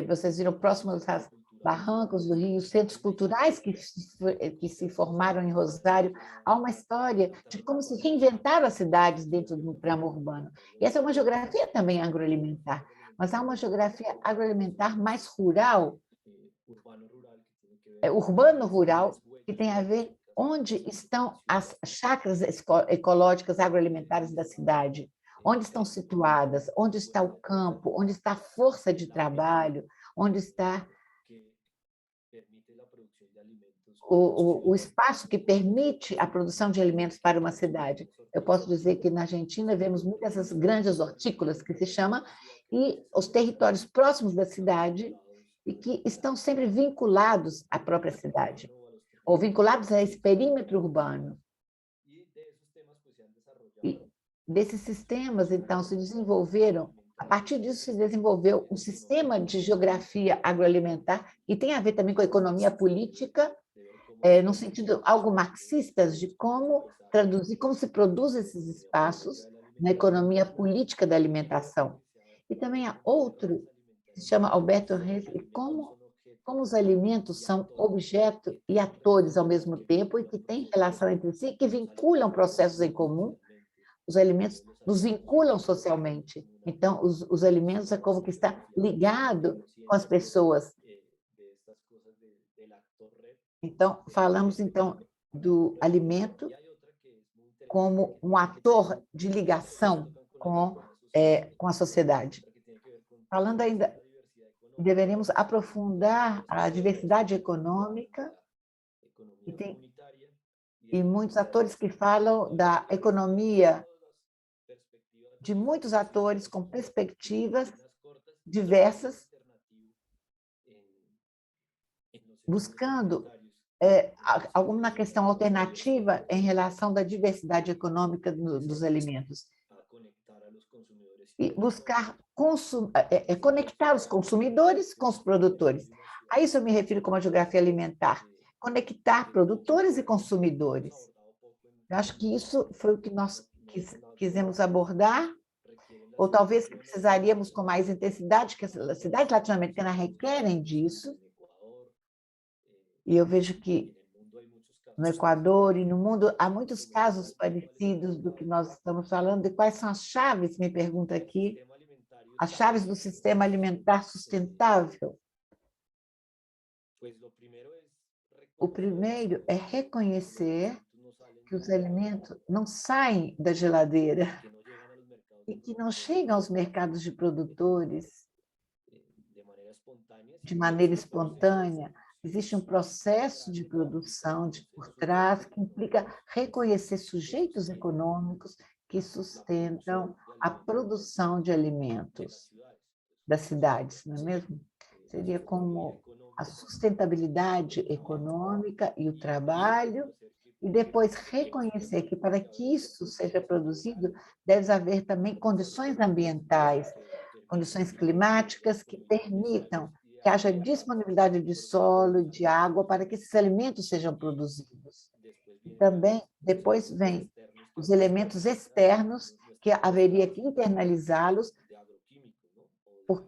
vocês viram próximos aos barrancos do Rio, centros culturais que se formaram em Rosário. Há uma história de como se reinventaram as cidades dentro do tramo urbano. E essa é uma geografia também agroalimentar, mas há uma geografia agroalimentar mais rural, urbano-rural, que tem a ver onde estão as chacras ecológicas agroalimentares da cidade, onde estão situadas, onde está o campo, onde está a força de trabalho, onde está o espaço que permite a produção de alimentos para uma cidade. Eu posso dizer que na Argentina vemos muitas dessas grandes hortícolas, que se chama, e os territórios próximos da cidade, e que estão sempre vinculados à própria cidade, ou vinculados a esse perímetro urbano. E desses sistemas, então, se desenvolveram, a partir disso se desenvolveu um sistema de geografia agroalimentar, e tem a ver também com a economia política, no sentido algo marxista, de como traduzir, como se produz esses espaços na economia política da alimentação. E também há outro, que se chama Alberto Reis, e como os alimentos são objeto e atores ao mesmo tempo, e que têm relação entre si, que vinculam processos em comum. Os alimentos nos vinculam socialmente. Então, os alimentos é como que está ligado com as pessoas. Então, falamos então do alimento como um ator de ligação com a sociedade. Falando ainda, deveremos aprofundar a diversidade econômica, e tem muitos atores que falam da economia, de muitos atores com perspectivas diversas, buscando alguma questão alternativa em relação da diversidade econômica dos alimentos. E buscar conectar os consumidores com os produtores. A isso eu me refiro como a geografia alimentar. Conectar produtores e consumidores. Eu acho que isso foi o que nós quisemos abordar, ou talvez que precisaríamos com mais intensidade, que as cidades latino-americanas requerem disso. E eu vejo que no Equador e no mundo há muitos casos parecidos do que nós estamos falando. E quais são as chaves, me pergunta aqui, as chaves do sistema alimentar sustentável? O primeiro é reconhecer que os alimentos não saem da geladeira e que não chegam aos mercados de produtores de maneira espontânea. Existe um processo de produção por trás que implica reconhecer sujeitos econômicos que sustentam a produção de alimentos das cidades, não é mesmo? Seria como a sustentabilidade econômica e o trabalho, e depois reconhecer que para que isso seja produzido, deve haver também condições ambientais, condições climáticas que permitam que haja disponibilidade de solo e de água para que esses alimentos sejam produzidos. E também, depois vem os elementos externos, que haveria que internalizá-los,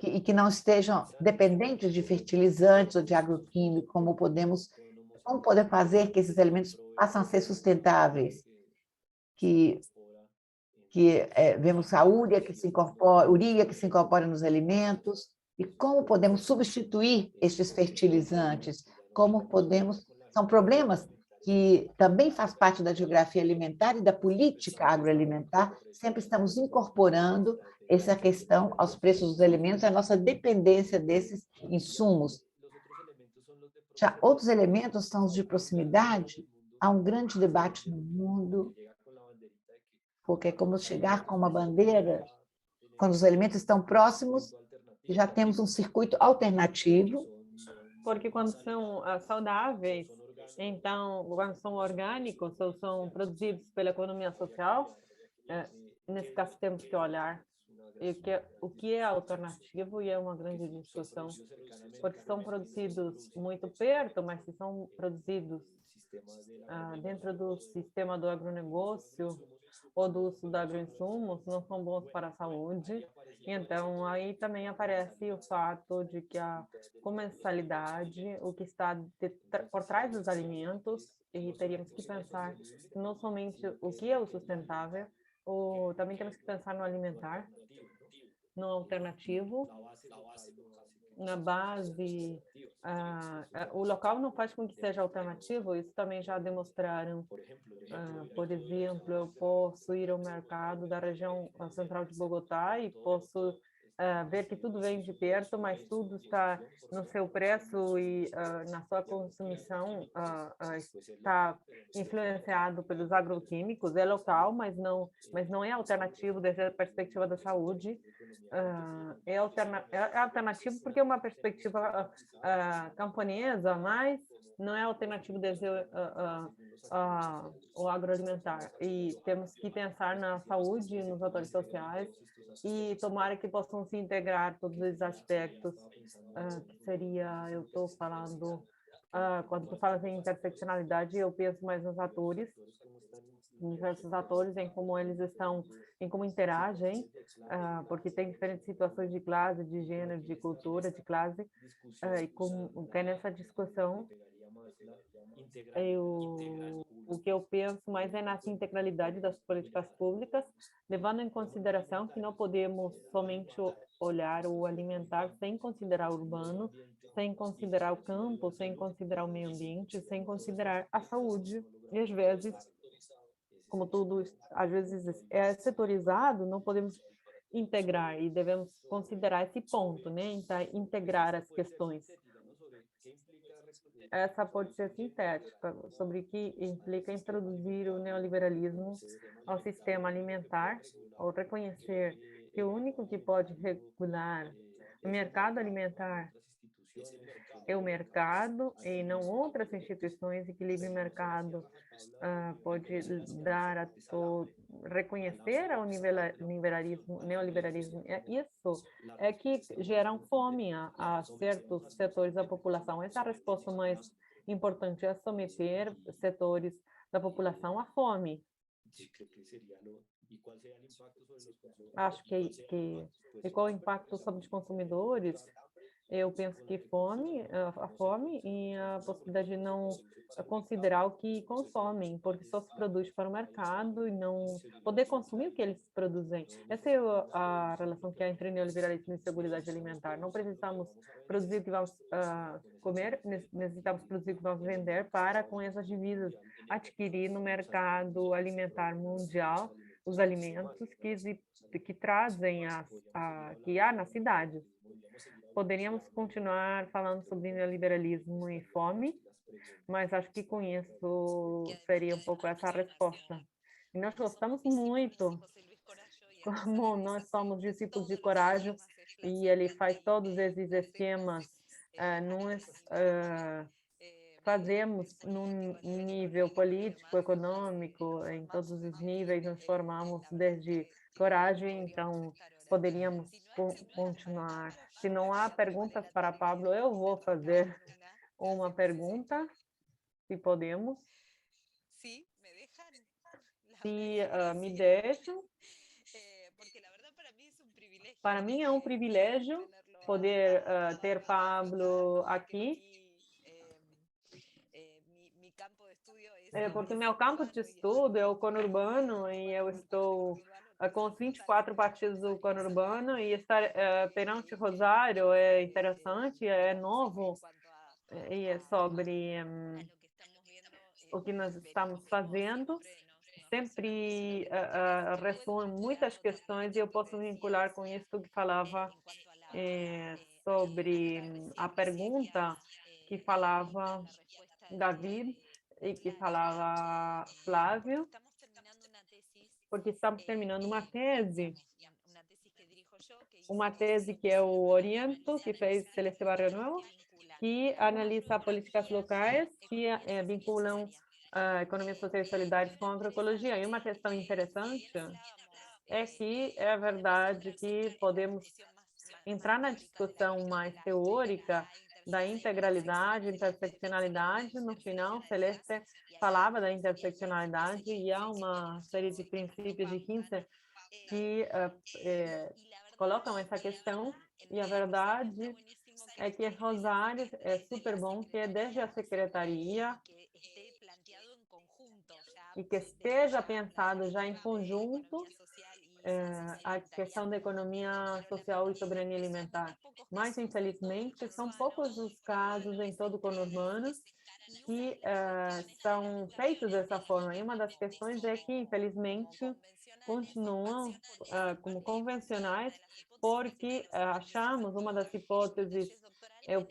e que não estejam dependentes de fertilizantes ou de agroquímicos, como poder fazer que esses alimentos passem a ser sustentáveis, vemos a ureia que se incorpora nos alimentos, e como podemos substituir estes fertilizantes, são problemas que também faz parte da geografia alimentar e da política agroalimentar, sempre estamos incorporando essa questão aos preços dos alimentos, a nossa dependência desses insumos. Já outros elementos são os de proximidade. Há um grande debate no mundo, porque é como chegar com uma bandeira, quando os alimentos estão próximos, já temos um circuito alternativo. Porque quando são saudáveis, então, quando são orgânicos ou são produzidos pela economia social, nesse caso temos que olhar o que é alternativo, e é uma grande discussão, porque são produzidos muito perto, mas se são produzidos dentro do sistema do agronegócio ou do uso de agroinsumos, não são bons para a saúde. Então, aí também aparece o fato de que a comensalidade, o que está por trás dos alimentos, e teríamos que pensar não somente o que é o sustentável, também temos que pensar no alimentar, no alternativo, na base. O local não faz com que seja alternativo, isso também já demonstraram. Por exemplo, eu posso ir ao mercado da região central de Bogotá e posso ver que tudo vem de perto, mas tudo está no seu preço e na sua consumição está influenciado pelos agroquímicos. É local, mas não é alternativo desde a perspectiva da saúde. É alternativo porque é uma perspectiva camponesa, mas não é alternativo desde o agroalimentar. E temos que pensar na saúde, nos atores sociais, e tomara que possam se integrar todos esses aspectos, que seria, eu estou falando, quando tu falas em interseccionalidade, eu penso mais nos atores, diversos atores, em como eles estão, em como interagem, porque tem diferentes situações de classe, de gênero, de cultura, de classe, e como que nessa discussão o que eu penso mais é nessa integralidade das políticas públicas, levando em consideração que não podemos somente olhar o alimentar sem considerar o urbano, sem considerar o campo, sem considerar o meio ambiente, sem considerar a saúde. E às vezes, como tudo às vezes é setorizado, não podemos integrar, e devemos considerar esse ponto, né? Então, integrar as questões. Essa pode ser sintética, sobre o que implica introduzir o neoliberalismo ao sistema alimentar, ou reconhecer que o único que pode regular o mercado alimentar é o mercado e não outras instituições, e que livre mercado pode dar a reconhecer ao neoliberalismo. Isso é que geram fome a certos setores da população. Essa é a resposta mais importante, é submeter setores da população à fome. Acho que e qual o impacto sobre os consumidores? Eu penso que a fome e a possibilidade de não considerar o que consomem, porque só se produz para o mercado e não poder consumir o que eles produzem. Essa é a relação que há entre neoliberalismo e seguridade alimentar. Não precisamos produzir o que vamos comer, necessitamos produzir o que vamos vender para, com essas divisas, adquirir no mercado alimentar mundial os alimentos que trazem que há nas cidades. Poderíamos continuar falando sobre neoliberalismo e fome, mas acho que com isso seria um pouco essa a resposta. E nós gostamos muito, como nós somos discípulos de Coragem, e ele faz todos esses esquemas, nós fazemos num nível político, econômico, em todos os níveis, nós formamos desde Coragem, então poderíamos continuar. Se não há perguntas para Pablo, eu vou fazer uma pergunta, se podemos. Se me deixam. Para mim é um privilégio poder ter Pablo aqui, porque meu campo de estudo é o conurbano e eu estou com os 24 partidos do conurbano, e estar perante Rosário é interessante, é novo, e é sobre o que nós estamos fazendo. Sempre ressoam muitas questões e eu posso vincular com isso que falava sobre a pergunta que falava David e que falava Flávio, porque estamos terminando uma tese que é o Oriento, que fez Celeste Barrio Nuevo, que analisa políticas locais que vinculam a economia social e solidária com a agroecologia. E uma questão interessante é que é verdade que podemos entrar na discussão mais teórica da integralidade, interseccionalidade. No final, Celeste falava da interseccionalidade e há uma série de princípios de Kinsey que colocam essa questão, e a verdade é que Rosário é super bom, que é desde a secretaria e que esteja pensado já em conjunto a questão da economia social e soberania alimentar. Mas, infelizmente, são poucos os casos em todo o conurbano que são feitos dessa forma. E uma das questões é que, infelizmente, continuam como convencionais, porque achamos, uma das hipóteses, eu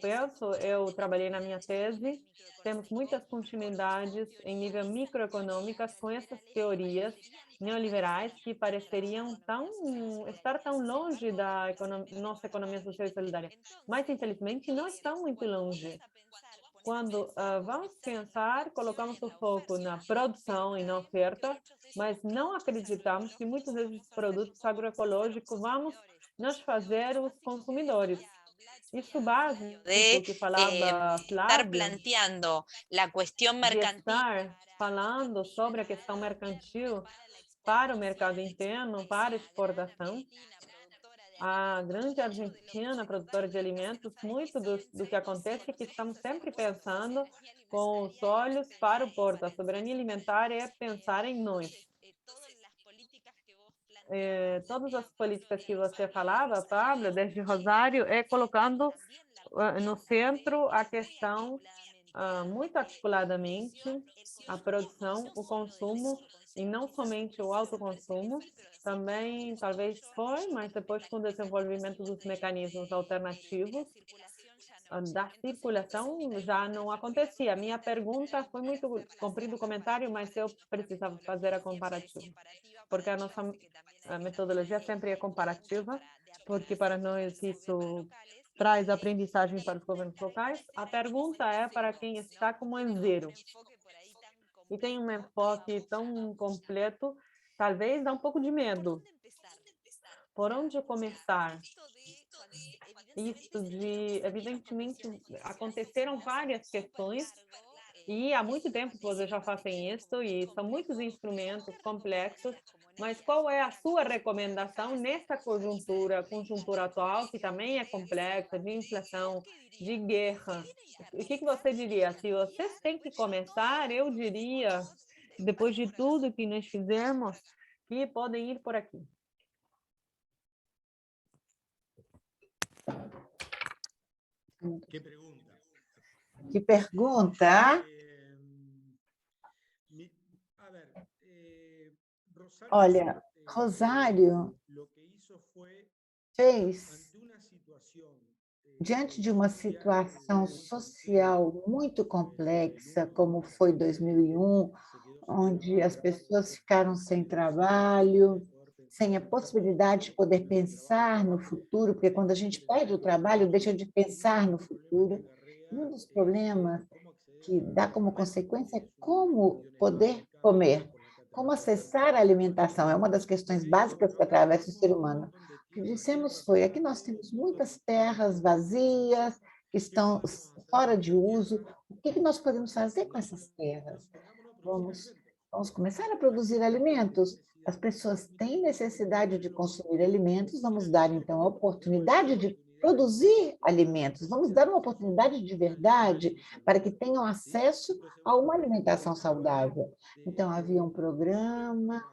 trabalhei na minha tese, temos muitas continuidades em nível microeconômicas com essas teorias neoliberais que pareceriam estar tão longe da nossa economia social e solidária. Mas, infelizmente, não estão muito longe. Quando vamos pensar, colocamos o foco na produção e na oferta, mas não acreditamos que muitos desses produtos agroecológicos vamos nos fazer os consumidores. Isso básico que falava Flávio, de estar falando sobre a questão mercantil para o mercado interno, para exportação. A grande Argentina, produtora de alimentos, muito do que acontece é que estamos sempre pensando com os olhos para o porto. A soberania alimentar é pensar em nós. Todas as políticas que você falava, Pablo, desde Rosário, é colocando no centro a questão muito articuladamente, a produção, o consumo, e não somente o autoconsumo. Também, talvez foi, mas depois com o desenvolvimento dos mecanismos alternativos da circulação já não acontecia. A minha pergunta foi muito comprido o comentário, mas eu precisava fazer a comparativa, porque a nossa metodologia sempre é comparativa, porque para nós isso traz aprendizagem para os governos locais? A pergunta é para quem está como em zero e tem um enfoque tão completo, talvez dá um pouco de medo. Por onde começar? Evidentemente, aconteceram várias questões e há muito tempo que vocês já fazem isso e são muitos instrumentos complexos, mas qual é a sua recomendação nessa conjuntura atual, que também é complexa, de inflação, de guerra? O que você diria? Se vocês têm que começar, eu diria, depois de tudo que nós fizemos, que podem ir por aqui. Que pergunta? Olha, Rosário fez, diante de uma situação social muito complexa, como foi 2001, onde as pessoas ficaram sem trabalho, sem a possibilidade de poder pensar no futuro, porque quando a gente perde o trabalho, deixa de pensar no futuro. Um dos problemas que dá como consequência é como poder comer, como acessar a alimentação. É uma das questões básicas que atravessa o ser humano. O que dissemos foi, aqui nós temos muitas terras vazias, que estão fora de uso. O que nós podemos fazer com essas terras? Vamos começar a produzir alimentos. As pessoas têm necessidade de consumir alimentos, vamos dar, então, a oportunidade de produzir alimentos, vamos dar uma oportunidade de verdade para que tenham acesso a uma alimentação saudável. Então, havia um programa,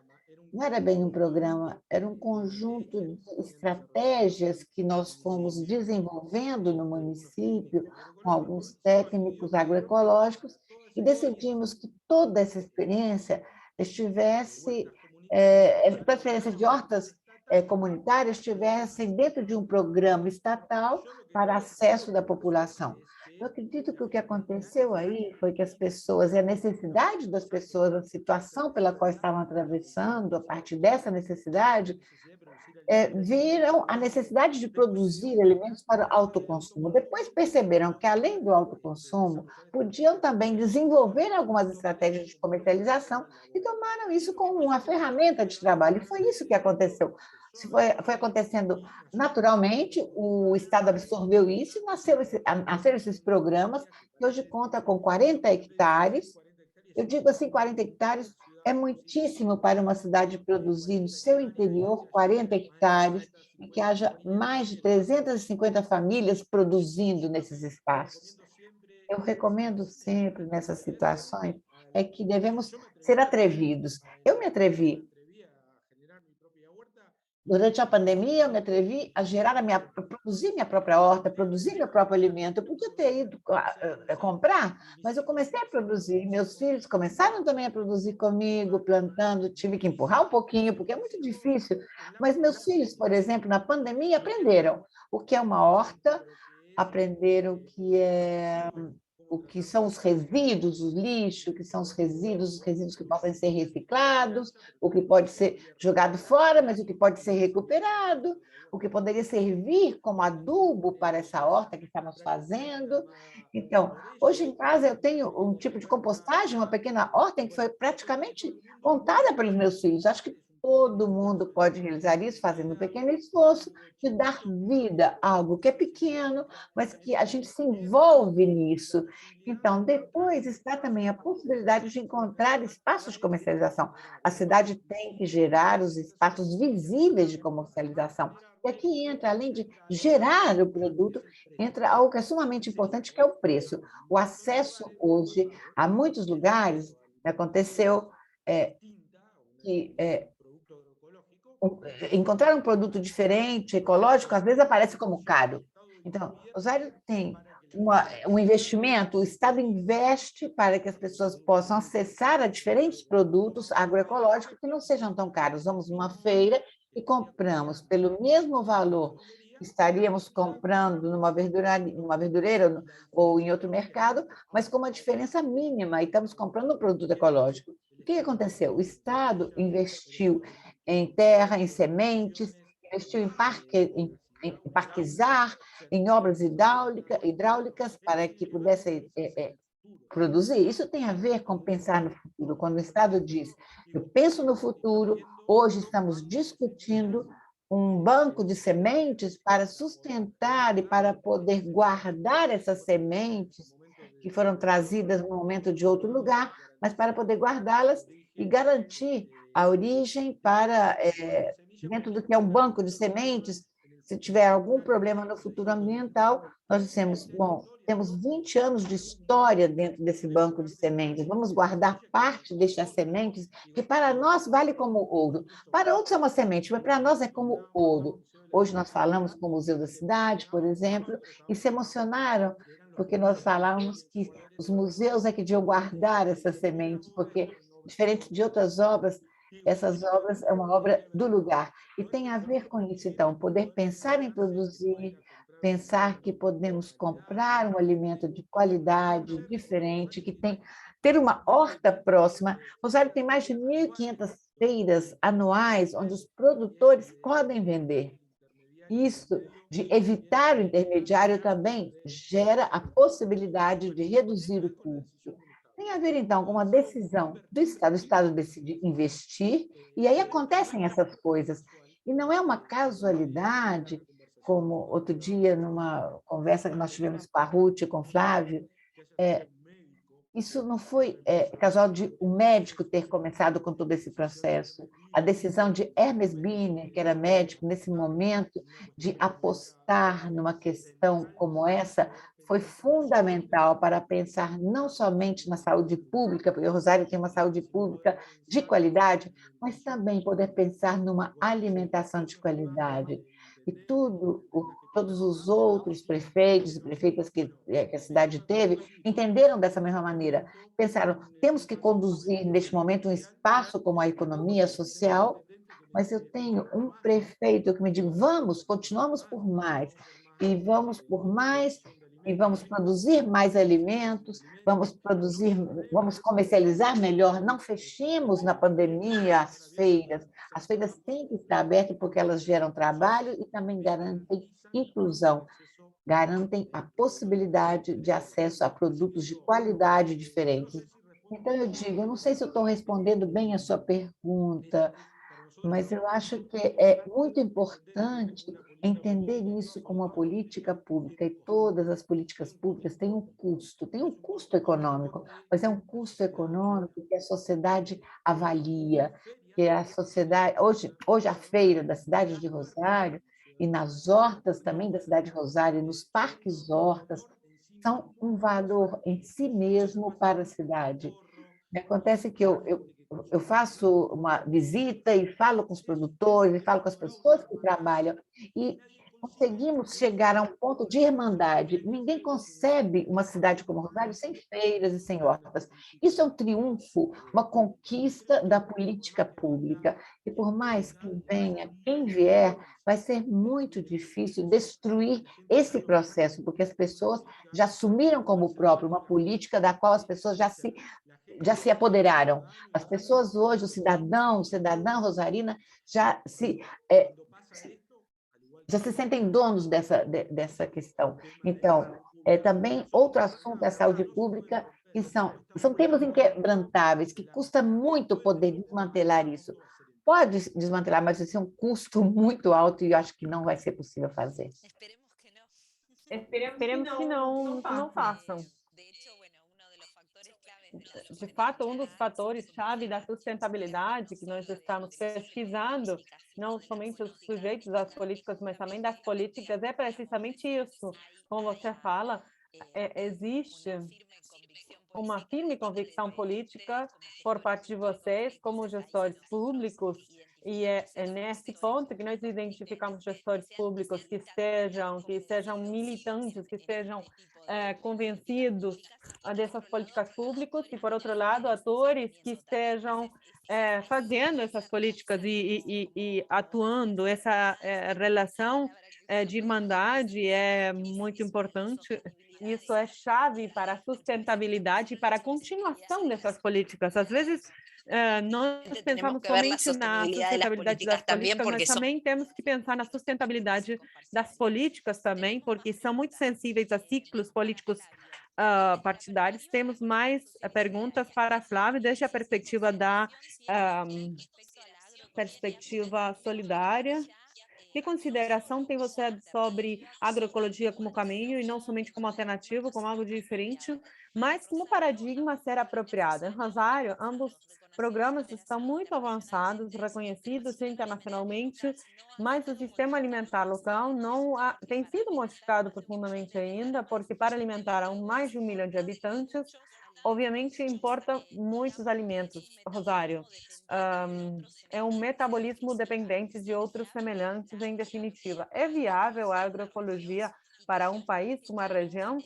não era bem um programa, era um conjunto de estratégias que nós fomos desenvolvendo no município, com alguns técnicos agroecológicos, e decidimos que toda essa experiência estivesse, a experiência de hortas comunitárias estivessem dentro de um programa estatal para acesso da população. Eu acredito que o que aconteceu aí foi que as pessoas, e a necessidade das pessoas, a situação pela qual estavam atravessando, a partir dessa necessidade, viram a necessidade de produzir alimentos para autoconsumo. Depois perceberam que, além do autoconsumo, podiam também desenvolver algumas estratégias de comercialização e tomaram isso como uma ferramenta de trabalho. E foi isso que aconteceu. Foi acontecendo naturalmente, o Estado absorveu isso e nasceram esses programas, que hoje conta com 40 hectares. Eu digo assim, 40 hectares é muitíssimo para uma cidade produzir no seu interior 40 hectares e que haja mais de 350 famílias produzindo nesses espaços. Eu recomendo sempre, nessas situações, é que devemos ser atrevidos. Eu me atrevi. Durante a pandemia, eu me atrevi a produzir minha própria horta, produzir meu próprio alimento. Eu podia ter ido comprar, mas eu comecei a produzir. Meus filhos começaram também a produzir comigo, plantando. Tive que empurrar um pouquinho, porque é muito difícil. Mas meus filhos, por exemplo, na pandemia, aprenderam o que é uma horta, aprenderam o que são os resíduos, o lixo, o que são os resíduos que podem ser reciclados, o que pode ser jogado fora, mas o que pode ser recuperado, o que poderia servir como adubo para essa horta que estamos fazendo. Então, hoje em casa eu tenho um tipo de compostagem, uma pequena horta que foi praticamente montada pelos meus filhos. Acho que todo mundo pode realizar isso fazendo um pequeno esforço de dar vida a algo que é pequeno, mas que a gente se envolve nisso. Então, depois está também a possibilidade de encontrar espaços de comercialização. A cidade tem que gerar os espaços visíveis de comercialização. E aqui entra, além de gerar o produto, entra algo que é sumamente importante, que é o preço. O acesso hoje a muitos lugares aconteceu que encontrar um produto diferente, ecológico, às vezes aparece como caro. Então, Rosário tem um investimento, o Estado investe para que as pessoas possam acessar a diferentes produtos agroecológicos que não sejam tão caros. Vamos numa feira e compramos pelo mesmo valor que estaríamos comprando numa verdureira ou em outro mercado, mas com uma diferença mínima, e estamos comprando um produto ecológico. O que aconteceu? O Estado investiu em terra, em sementes, investiu em em parquizar, em obras hidráulicas para que pudessem produzir. Isso tem a ver com pensar no futuro. Quando o Estado diz, eu penso no futuro, hoje estamos discutindo um banco de sementes para sustentar e para poder guardar essas sementes que foram trazidas no momento de outro lugar, mas para poder guardá-las e garantir a origem para, dentro do que é um banco de sementes, se tiver algum problema no futuro ambiental, nós dissemos, bom, temos 20 anos de história dentro desse banco de sementes, vamos guardar parte destas sementes, que para nós vale como ouro. Para outros é uma semente, mas para nós é como ouro. Hoje nós falamos com o Museu da Cidade, por exemplo, e se emocionaram, porque nós falávamos que os museus é que deviam guardar essa semente, porque, diferente de outras obras, essas obras é uma obra do lugar. E tem a ver com isso, então, poder pensar em produzir, pensar que podemos comprar um alimento de qualidade, diferente, que ter uma horta próxima. Rosário tem mais de 1.500 feiras anuais onde os produtores podem vender. Isso de evitar o intermediário também gera a possibilidade de reduzir o custo. Tem a ver, então, com uma decisão do Estado. O Estado decide investir, e aí acontecem essas coisas. E não é uma casualidade, como outro dia, numa conversa que nós tivemos com a Ruth e com o Flávio, isso não foi casual de um médico ter começado com todo esse processo. A decisão de Hermes Biner, que era médico, nesse momento, de apostar numa questão como essa, foi fundamental para pensar não somente na saúde pública, porque o Rosário tem uma saúde pública de qualidade, mas também poder pensar numa alimentação de qualidade. E todos os outros prefeitos e prefeitas que a cidade teve entenderam dessa mesma maneira. Pensaram, temos que conduzir, neste momento, um espaço como a economia social, mas eu tenho um prefeito que me diz, continuamos por mais, e vamos por mais, e vamos produzir mais alimentos, vamos comercializar melhor, não fechemos na pandemia as feiras têm que estar abertas porque elas geram trabalho e também garantem inclusão, garantem a possibilidade de acesso a produtos de qualidade diferentes. Então, eu digo, eu não sei se eu estou respondendo bem a sua pergunta, mas eu acho que é muito importante entender isso como uma política pública, e todas as políticas públicas têm um custo econômico, mas é um custo econômico que a sociedade avalia, que a sociedade... Hoje a feira da cidade de Rosário, e nas hortas também da cidade de Rosário, nos parques hortas, são um valor em si mesmo para a cidade. Acontece que eu faço uma visita e falo com os produtores, e falo com as pessoas que trabalham, e conseguimos chegar a um ponto de irmandade. Ninguém concebe uma cidade como Rosário sem feiras e sem hortas. Isso é um triunfo, uma conquista da política pública. E por mais que venha quem vier, vai ser muito difícil destruir esse processo, porque as pessoas já assumiram como próprio uma política da qual as pessoas já se apoderaram. As pessoas hoje, o cidadã rosarina, já se sentem donos dessa questão. Então, também outro assunto é a saúde pública, que são temas inquebrantáveis, que custa muito poder desmantelar isso. Pode desmantelar, mas vai ser um custo muito alto e eu acho que não vai ser possível fazer. Esperemos que não façam. De fato, um dos fatores-chave da sustentabilidade que nós estamos pesquisando, não somente os sujeitos das políticas, mas também das políticas, é precisamente isso. Como você fala, existe uma firme convicção política por parte de vocês, como gestores públicos, e é nesse ponto que nós identificamos gestores públicos que sejam militantes, que sejam convencidos dessas políticas públicas, e, por outro lado, atores que estejam fazendo essas políticas e atuando. Essa relação de irmandade é muito importante. Isso é chave para a sustentabilidade e para a continuação dessas políticas. Às vezes, nós Tenemos pensamos que ver la somente na sostenibilidad de las sustentabilidade das políticas también, políticas, porque mas son também temos que pensar na sustentabilidade das políticas também, porque são muito sensíveis a ciclos políticos partidários. Temos mais perguntas para a Flávia, desde a perspectiva da perspectiva solidária. Que consideração tem você sobre a agroecologia como caminho e não somente como alternativa, como algo diferente, mas como paradigma a ser apropriado? Em Rosário, ambos programas estão muito avançados, reconhecidos internacionalmente, mas o sistema alimentar local não tem sido modificado profundamente ainda, porque para alimentar mais de 1 milhão de habitantes, obviamente importa muitos alimentos, Rosário. É um metabolismo dependente de outros semelhantes, em definitiva. É viável a agroecologia para um país, uma região?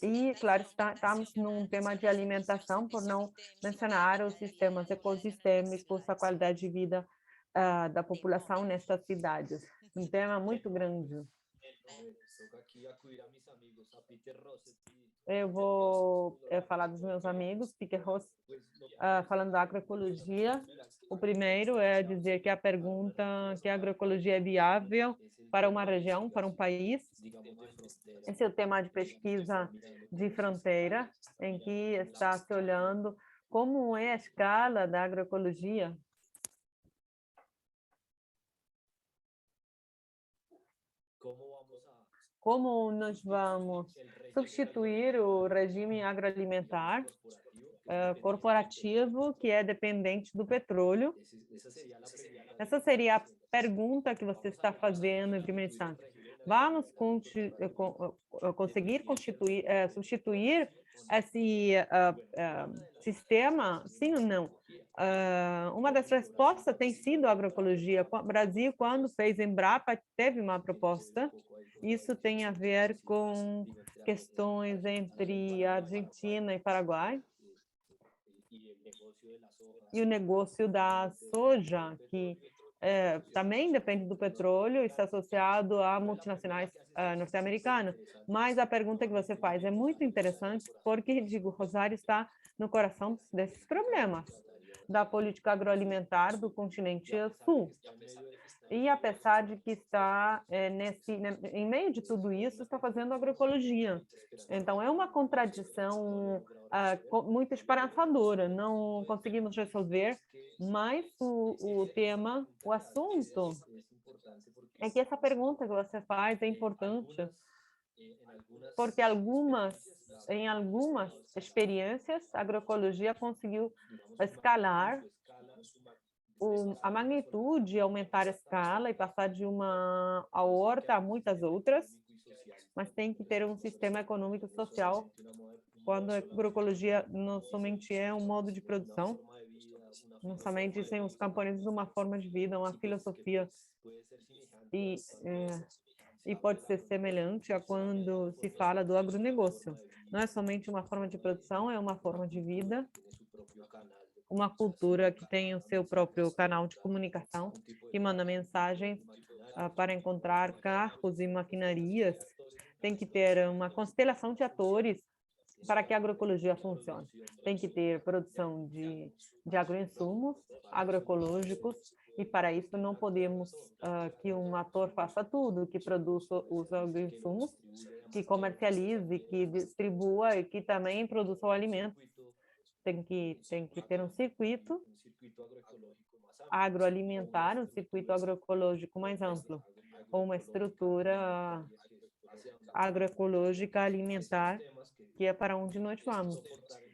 E, claro, estamos num tema de alimentação, por não mencionar os sistemas ecossistêmicos, a qualidade de vida da população nessas cidades. Um tema muito grande. Eu vou falar dos meus amigos, Peter Ross, falando da agroecologia. O primeiro é dizer que a pergunta que a agroecologia é viável para uma região, para um país. Esse é o tema de pesquisa de fronteira, em que está se olhando como é a escala da agroecologia. Como nós vamos substituir o regime agroalimentar corporativo que é dependente do petróleo? Essa seria a pergunta que você está fazendo em primeira instância. Vamos conseguir substituir esse sistema? Sim ou não? Uma das respostas tem sido a agroecologia. O Brasil, quando fez Embrapa, teve uma proposta. Isso tem a ver com questões entre Argentina e Paraguai. E o negócio da soja, que também depende do petróleo, está associado a multinacionais norte-americanas. Mas a pergunta que você faz é muito interessante, porque, digo, Rosário está no coração desses problemas da política agroalimentar do continente sul. E apesar de que está em meio de tudo isso, está fazendo agroecologia. Então, é uma contradição muito esperançadora. Não conseguimos resolver, mas o tema, o assunto, é que essa pergunta que você faz é importante, porque em algumas experiências, a agroecologia conseguiu escalar a magnitude, aumentar a escala e passar de uma a outra a muitas outras, mas tem que ter um sistema econômico e social quando a agroecologia não somente é um modo de produção, não somente sem os camponeses uma forma de vida, uma filosofia, e pode ser semelhante a quando se fala do agronegócio. Não é somente uma forma de produção, é uma forma de vida, uma cultura que tem o seu próprio canal de comunicação, que manda mensagens para encontrar carros e maquinarias. Tem que ter uma constelação de atores para que a agroecologia funcione. Tem que ter produção de agroinsumos agroecológicos, e para isso não podemos que um ator faça tudo, que produza os agroinsumos, que comercialize, que distribua e que também produza o alimento. Tem que ter um circuito agroalimentar, um circuito agroecológico mais amplo, ou uma estrutura agroecológica alimentar, que é para onde nós vamos,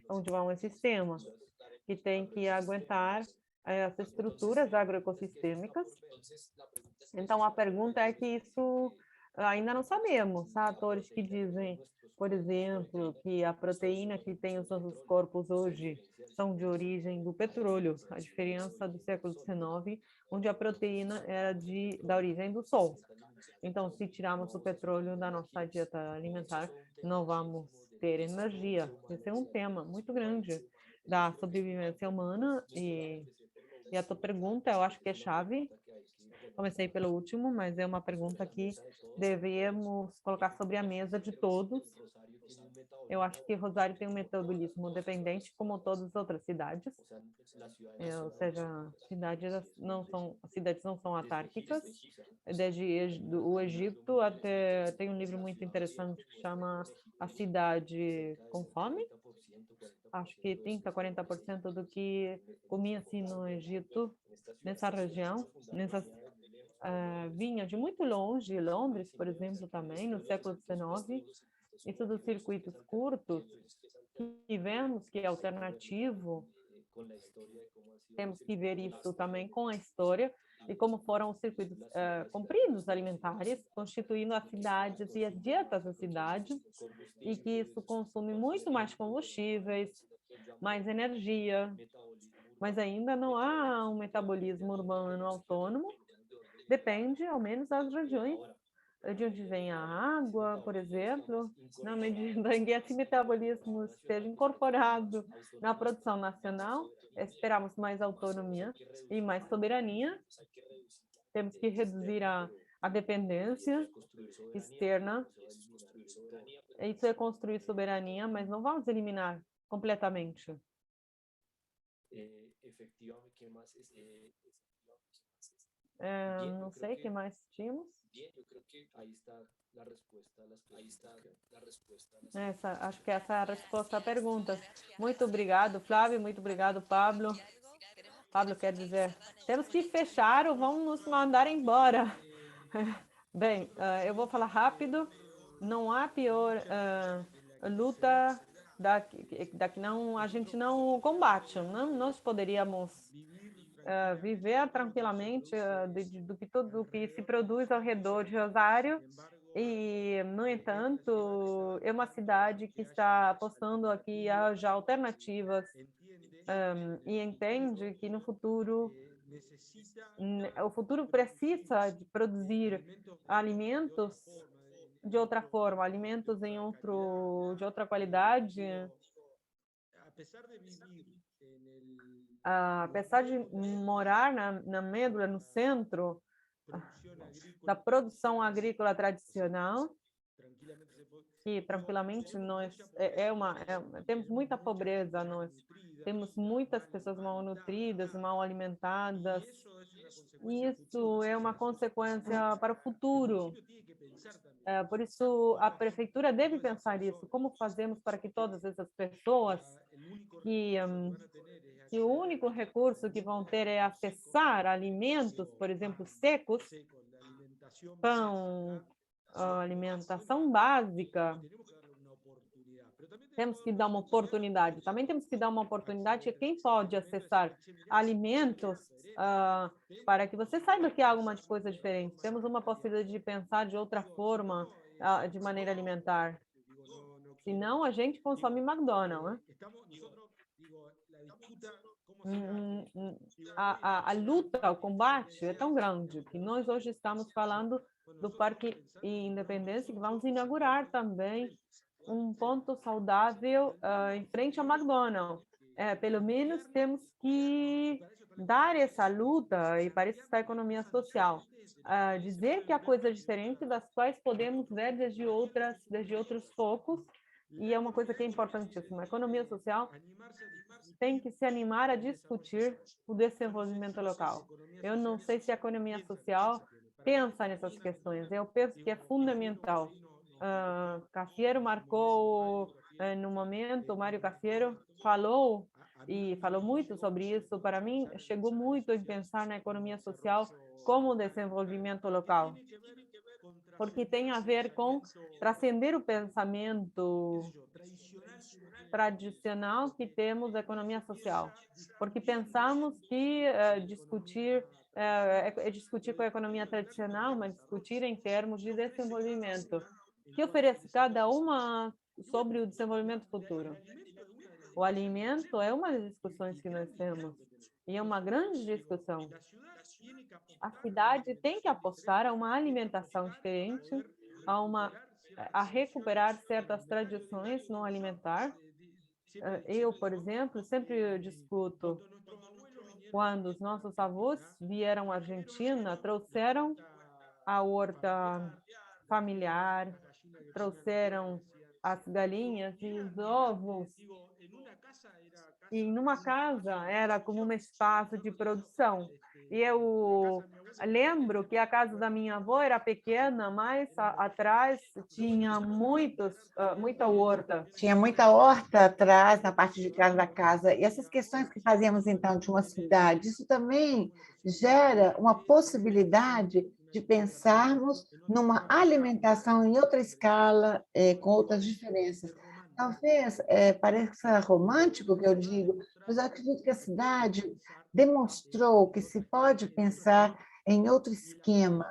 onde vão esses sistemas, que tem que aguentar as estruturas agroecossistêmicas. Então, a pergunta é que isso ainda não sabemos. Há atores que dizem, por exemplo, que a proteína que tem os nossos corpos hoje são de origem do petróleo, a diferença do século XIX, onde a proteína era da origem do sol. Então, se tirarmos o petróleo da nossa dieta alimentar, não vamos ter energia. Esse é um tema muito grande da sobrevivência humana, e a tua pergunta, eu acho que é chave. Comecei pelo último, mas é uma pergunta que devemos colocar sobre a mesa de todos. Eu acho que Rosário tem um metabolismo dependente, como todas as outras cidades. Ou seja, cidades não são autárquicas. Desde o Egito até tem um livro muito interessante que chama A Cidade com Fome. Acho que 30, 40% do que comia-se no Egito, nessa região, vinha de muito longe, Londres, por exemplo, também, no século XIX. Isso dos circuitos curtos, que vemos que é alternativo, temos que ver isso também com a história e como foram os circuitos compridos alimentares, constituindo as cidades e as dietas da cidade, e que isso consome muito mais combustíveis, mais energia, mas ainda não há um metabolismo urbano autônomo, depende, ao menos, das regiões de onde vem a água, por exemplo, na medida em que esse metabolismo esteja incorporado na produção nacional, esperamos mais autonomia e mais soberania. Temos que reduzir a dependência externa. Isso é construir soberania, mas não vamos eliminar completamente. Não sei o que mais tínhamos. Acho que essa é a resposta à pergunta. Muito obrigado, Flávio. Muito obrigado, Pablo. Pablo quer dizer, temos que fechar ou vão nos mandar embora. Bem, eu vou falar rápido. Não há pior luta da que não, a gente não combate. Não, nós poderíamos viver tranquilamente do que tudo que se produz ao redor de Rosário. E, no entanto, é uma cidade que está apostando aqui já alternativas e entende que no futuro o futuro precisa de produzir alimentos de outra forma, alimentos de outra qualidade. Apesar de morar na medula, no centro da produção agrícola tradicional, que tranquilamente nós temos muita pobreza, nós temos muitas pessoas mal nutridas, mal alimentadas. Isso é uma consequência para o futuro. Por isso, a prefeitura deve pensar isso. Como fazemos para que todas essas pessoas que o único recurso que vão ter é acessar alimentos, por exemplo, secos, pão, alimentação básica, temos que dar uma oportunidade. Também temos que dar uma oportunidade a quem pode acessar alimentos para que você saiba que há alguma coisa diferente. Temos uma possibilidade de pensar de outra forma, de maneira alimentar. Senão, a gente consome McDonald's, né? A luta, o combate é tão grande que nós hoje estamos falando do Parque Independência, que vamos inaugurar também um ponto saudável em frente ao McDonald's. Pelo menos temos que dar essa luta, e para isso está a economia social, dizer que há coisas diferentes das quais podemos ver desde outros focos, e é uma coisa que é importantíssima. A economia social tem que se animar a discutir o desenvolvimento local. Eu não sei se a economia social pensa nessas questões. Eu penso que é fundamental. Cafiero marcou no momento, o Mário Cafiero falou muito sobre isso. Para mim, chegou muito em pensar na economia social como desenvolvimento local, porque tem a ver com transcender o pensamento tradicional que temos da economia social, porque pensamos que discutir com a economia tradicional, mas discutir em termos de desenvolvimento, que oferece cada uma sobre o desenvolvimento futuro. O alimento é uma das discussões que nós temos, e é uma grande discussão. A cidade tem que apostar a uma alimentação diferente, a recuperar certas tradições no alimentar. Eu, por exemplo, sempre discuto quando os nossos avós vieram à Argentina, trouxeram a horta familiar, trouxeram as galinhas e os ovos. E numa casa era como um espaço de produção. E eu lembro que a casa da minha avó era pequena, mas atrás tinha muita horta. Tinha muita horta atrás, na parte de trás da casa. E essas questões que fazíamos, então, de uma cidade, isso também gera uma possibilidade de pensarmos numa alimentação em outra escala, com outras diferenças. Talvez pareça romântico o que eu digo, mas eu acredito que a cidade demonstrou que se pode pensar em outro esquema.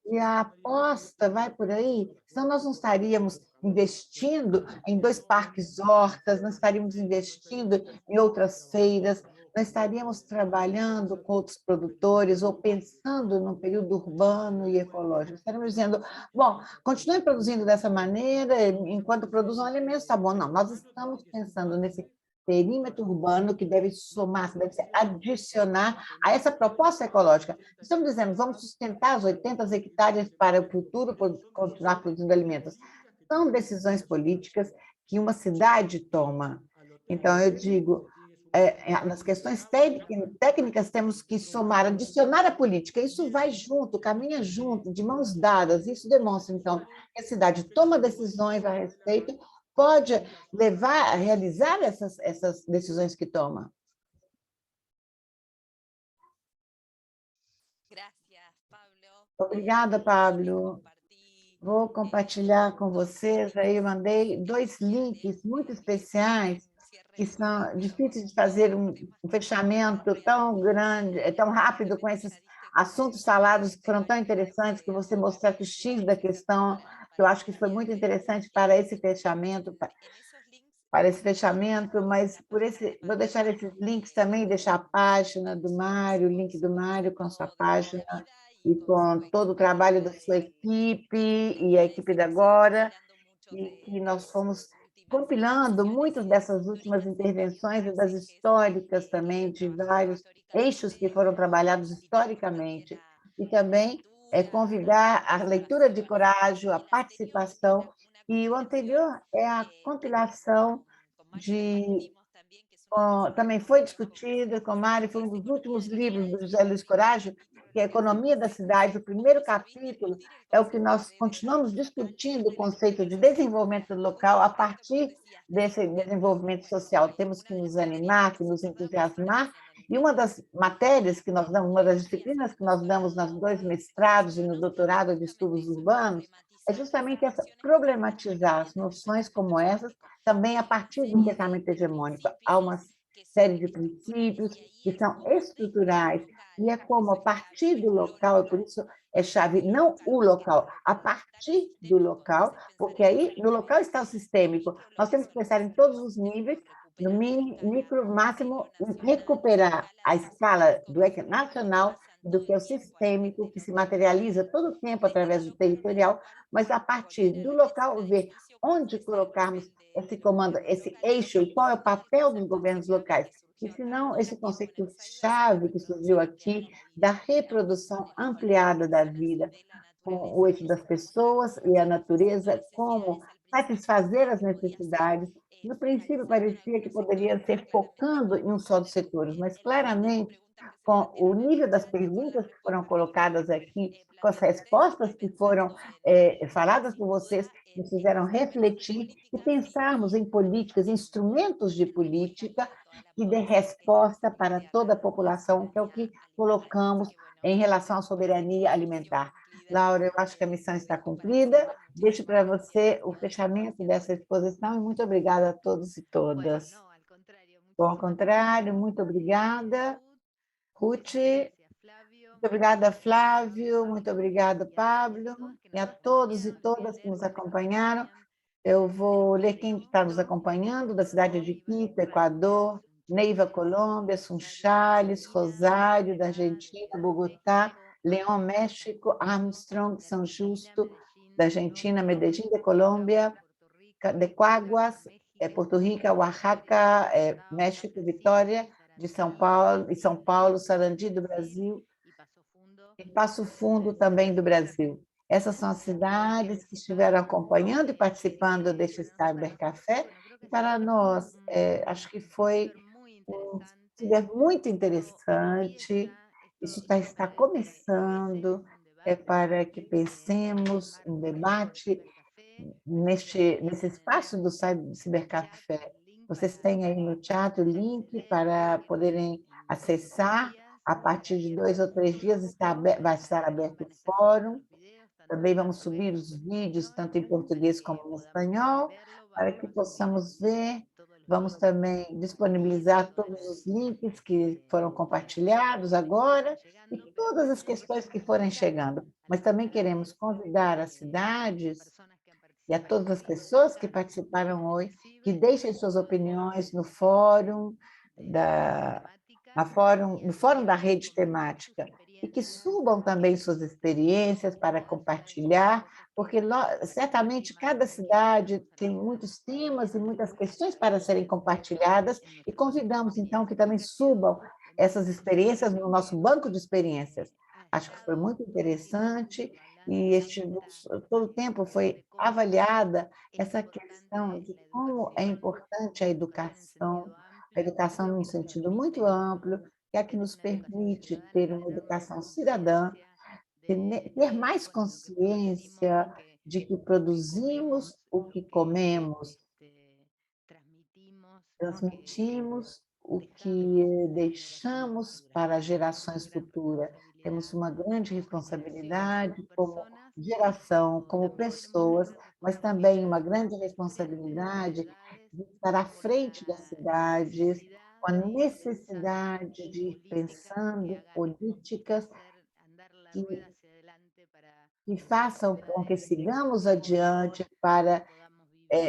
E a aposta vai por aí, senão nós não estaríamos investindo em 2 parques hortas, não estaríamos investindo em outras feiras, não estaríamos trabalhando com outros produtores ou pensando num período urbano e ecológico. Estaríamos dizendo, bom, continuem produzindo dessa maneira, enquanto produzam alimentos, tá bom. Não, nós estamos pensando nesse perímetro urbano que deve somar, deve se adicionar a essa proposta ecológica. Estamos dizendo, vamos sustentar as 80 hectares para o futuro, continuar produzindo alimentos. São decisões políticas que uma cidade toma. Então, eu digo, nas questões técnicas temos que somar, adicionar a política. Isso vai junto, caminha junto, de mãos dadas. Isso demonstra, então, que a cidade toma decisões a respeito, pode levar a realizar essas decisões que toma. Obrigada, Pablo. Vou compartilhar com vocês, aí eu mandei 2 links muito especiais, que são difíceis de fazer um fechamento tão grande, tão rápido com esses assuntos falados que foram tão interessantes, que você mostrasse o X da questão, que eu acho que foi muito interessante para esse fechamento, mas vou deixar esses links também, deixar a página do Mário, o link do Mário com a sua página, e com todo o trabalho da sua equipe e a equipe da Agora, e que nós fomos compilando muitas dessas últimas intervenções e das históricas também, de vários eixos que foram trabalhados historicamente, e também convidar a leitura de coragem, a participação, e o anterior é a compilação também foi discutido com Mari, foi um dos últimos livros do José Luiz Coragem, que é a Economia da Cidade. O primeiro capítulo é o que nós continuamos discutindo, o conceito de desenvolvimento local a partir desse desenvolvimento social. Temos que nos animar, que nos entusiasmar, e uma das matérias que nós damos, uma das disciplinas que nós damos nos 2 mestrados e no doutorado de estudos urbanos, é justamente essa, problematizar as noções como essas, também a partir do pensamento hegemônico. Há uma série de princípios que são estruturais, e é como, a partir do local, e por isso é chave, não o local, a partir do local, porque aí no local está o sistêmico. Nós temos que pensar em todos os níveis, no micro, máximo, recuperar a escala do nacional, do que é o sistêmico, que se materializa todo o tempo através do territorial, mas a partir do local, ver onde colocarmos esse comando, esse eixo, e qual é o papel dos governos locais. E, se não, esse conceito-chave que surgiu aqui, da reprodução ampliada da vida, com o eixo das pessoas e a natureza, como satisfazer as necessidades. No princípio, parecia que poderia ser focando em um só dos setores, mas, claramente, com o nível das perguntas que foram colocadas aqui, com as respostas que foram faladas por vocês, nos fizeram refletir e pensarmos em políticas, instrumentos de política que dê resposta para toda a população, que é o que colocamos em relação à soberania alimentar. Laura, eu acho que a missão está cumprida. Deixo para você o fechamento dessa exposição e muito obrigada a todos e todas. Bom, ao contrário, muito obrigada, Ruth. Muito obrigada, Flávio. Muito obrigada, Pablo. E a todos e todas que nos acompanharam. Eu vou ler quem está nos acompanhando, da cidade de Quito, Equador, Neiva, Colômbia, Sunchales, Rosário, da Argentina, Bogotá, León, México, Armstrong, São Justo, da Argentina, Medellín, de Colômbia, de Caguas, Porto Rico, Oaxaca, México, Vitória, de São Paulo, Sarandi, do Brasil, e Passo Fundo, também do Brasil. Essas são as cidades que estiveram acompanhando e participando deste Cybercafé. E para nós, acho que foi muito interessante. Isso está começando para que pensemos um debate nesse espaço do Cybercafé. Vocês têm aí no chat o link para poderem acessar. A partir de 2 ou 3 dias vai estar aberto o fórum. Também vamos subir os vídeos, tanto em português como em espanhol, para que possamos ver. Vamos também disponibilizar todos os links que foram compartilhados agora e todas as questões que forem chegando. Mas também queremos convidar as cidades e a todas as pessoas que participaram hoje, que deixem suas opiniões no fórum no fórum da rede temática, e que subam também suas experiências para compartilhar, porque certamente cada cidade tem muitos temas e muitas questões para serem compartilhadas, e convidamos, então, que também subam essas experiências no nosso banco de experiências. Acho que foi muito interessante, e todo o tempo foi avaliada essa questão de como é importante a educação num sentido muito amplo, que é a que nos permite ter uma educação cidadã, ter mais consciência de que produzimos o que comemos, transmitimos o que deixamos para as gerações futuras. Temos uma grande responsabilidade como geração, como pessoas, mas também uma grande responsabilidade de estar à frente das cidades, com a necessidade de ir pensando políticas que façam com que sigamos adiante para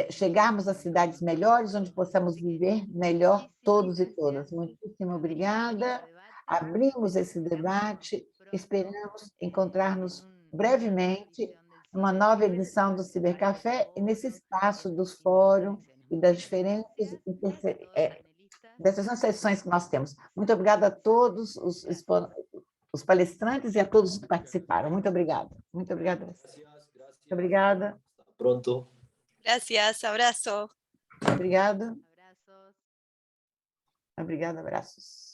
chegarmos a cidades melhores, onde possamos viver melhor todos e todas. Muitíssimo obrigada. Abrimos esse debate, esperamos encontrar-nos brevemente numa nova edição do Cibercafé e nesse espaço dos fóruns e das diferentes dessas sessões que nós temos. Muito obrigada a todos os palestrantes e a todos que participaram. Muito obrigada. Muito obrigada. Muito obrigada. Pronto. Gracias, abrazo. Obrigada. Obrigada, abraços.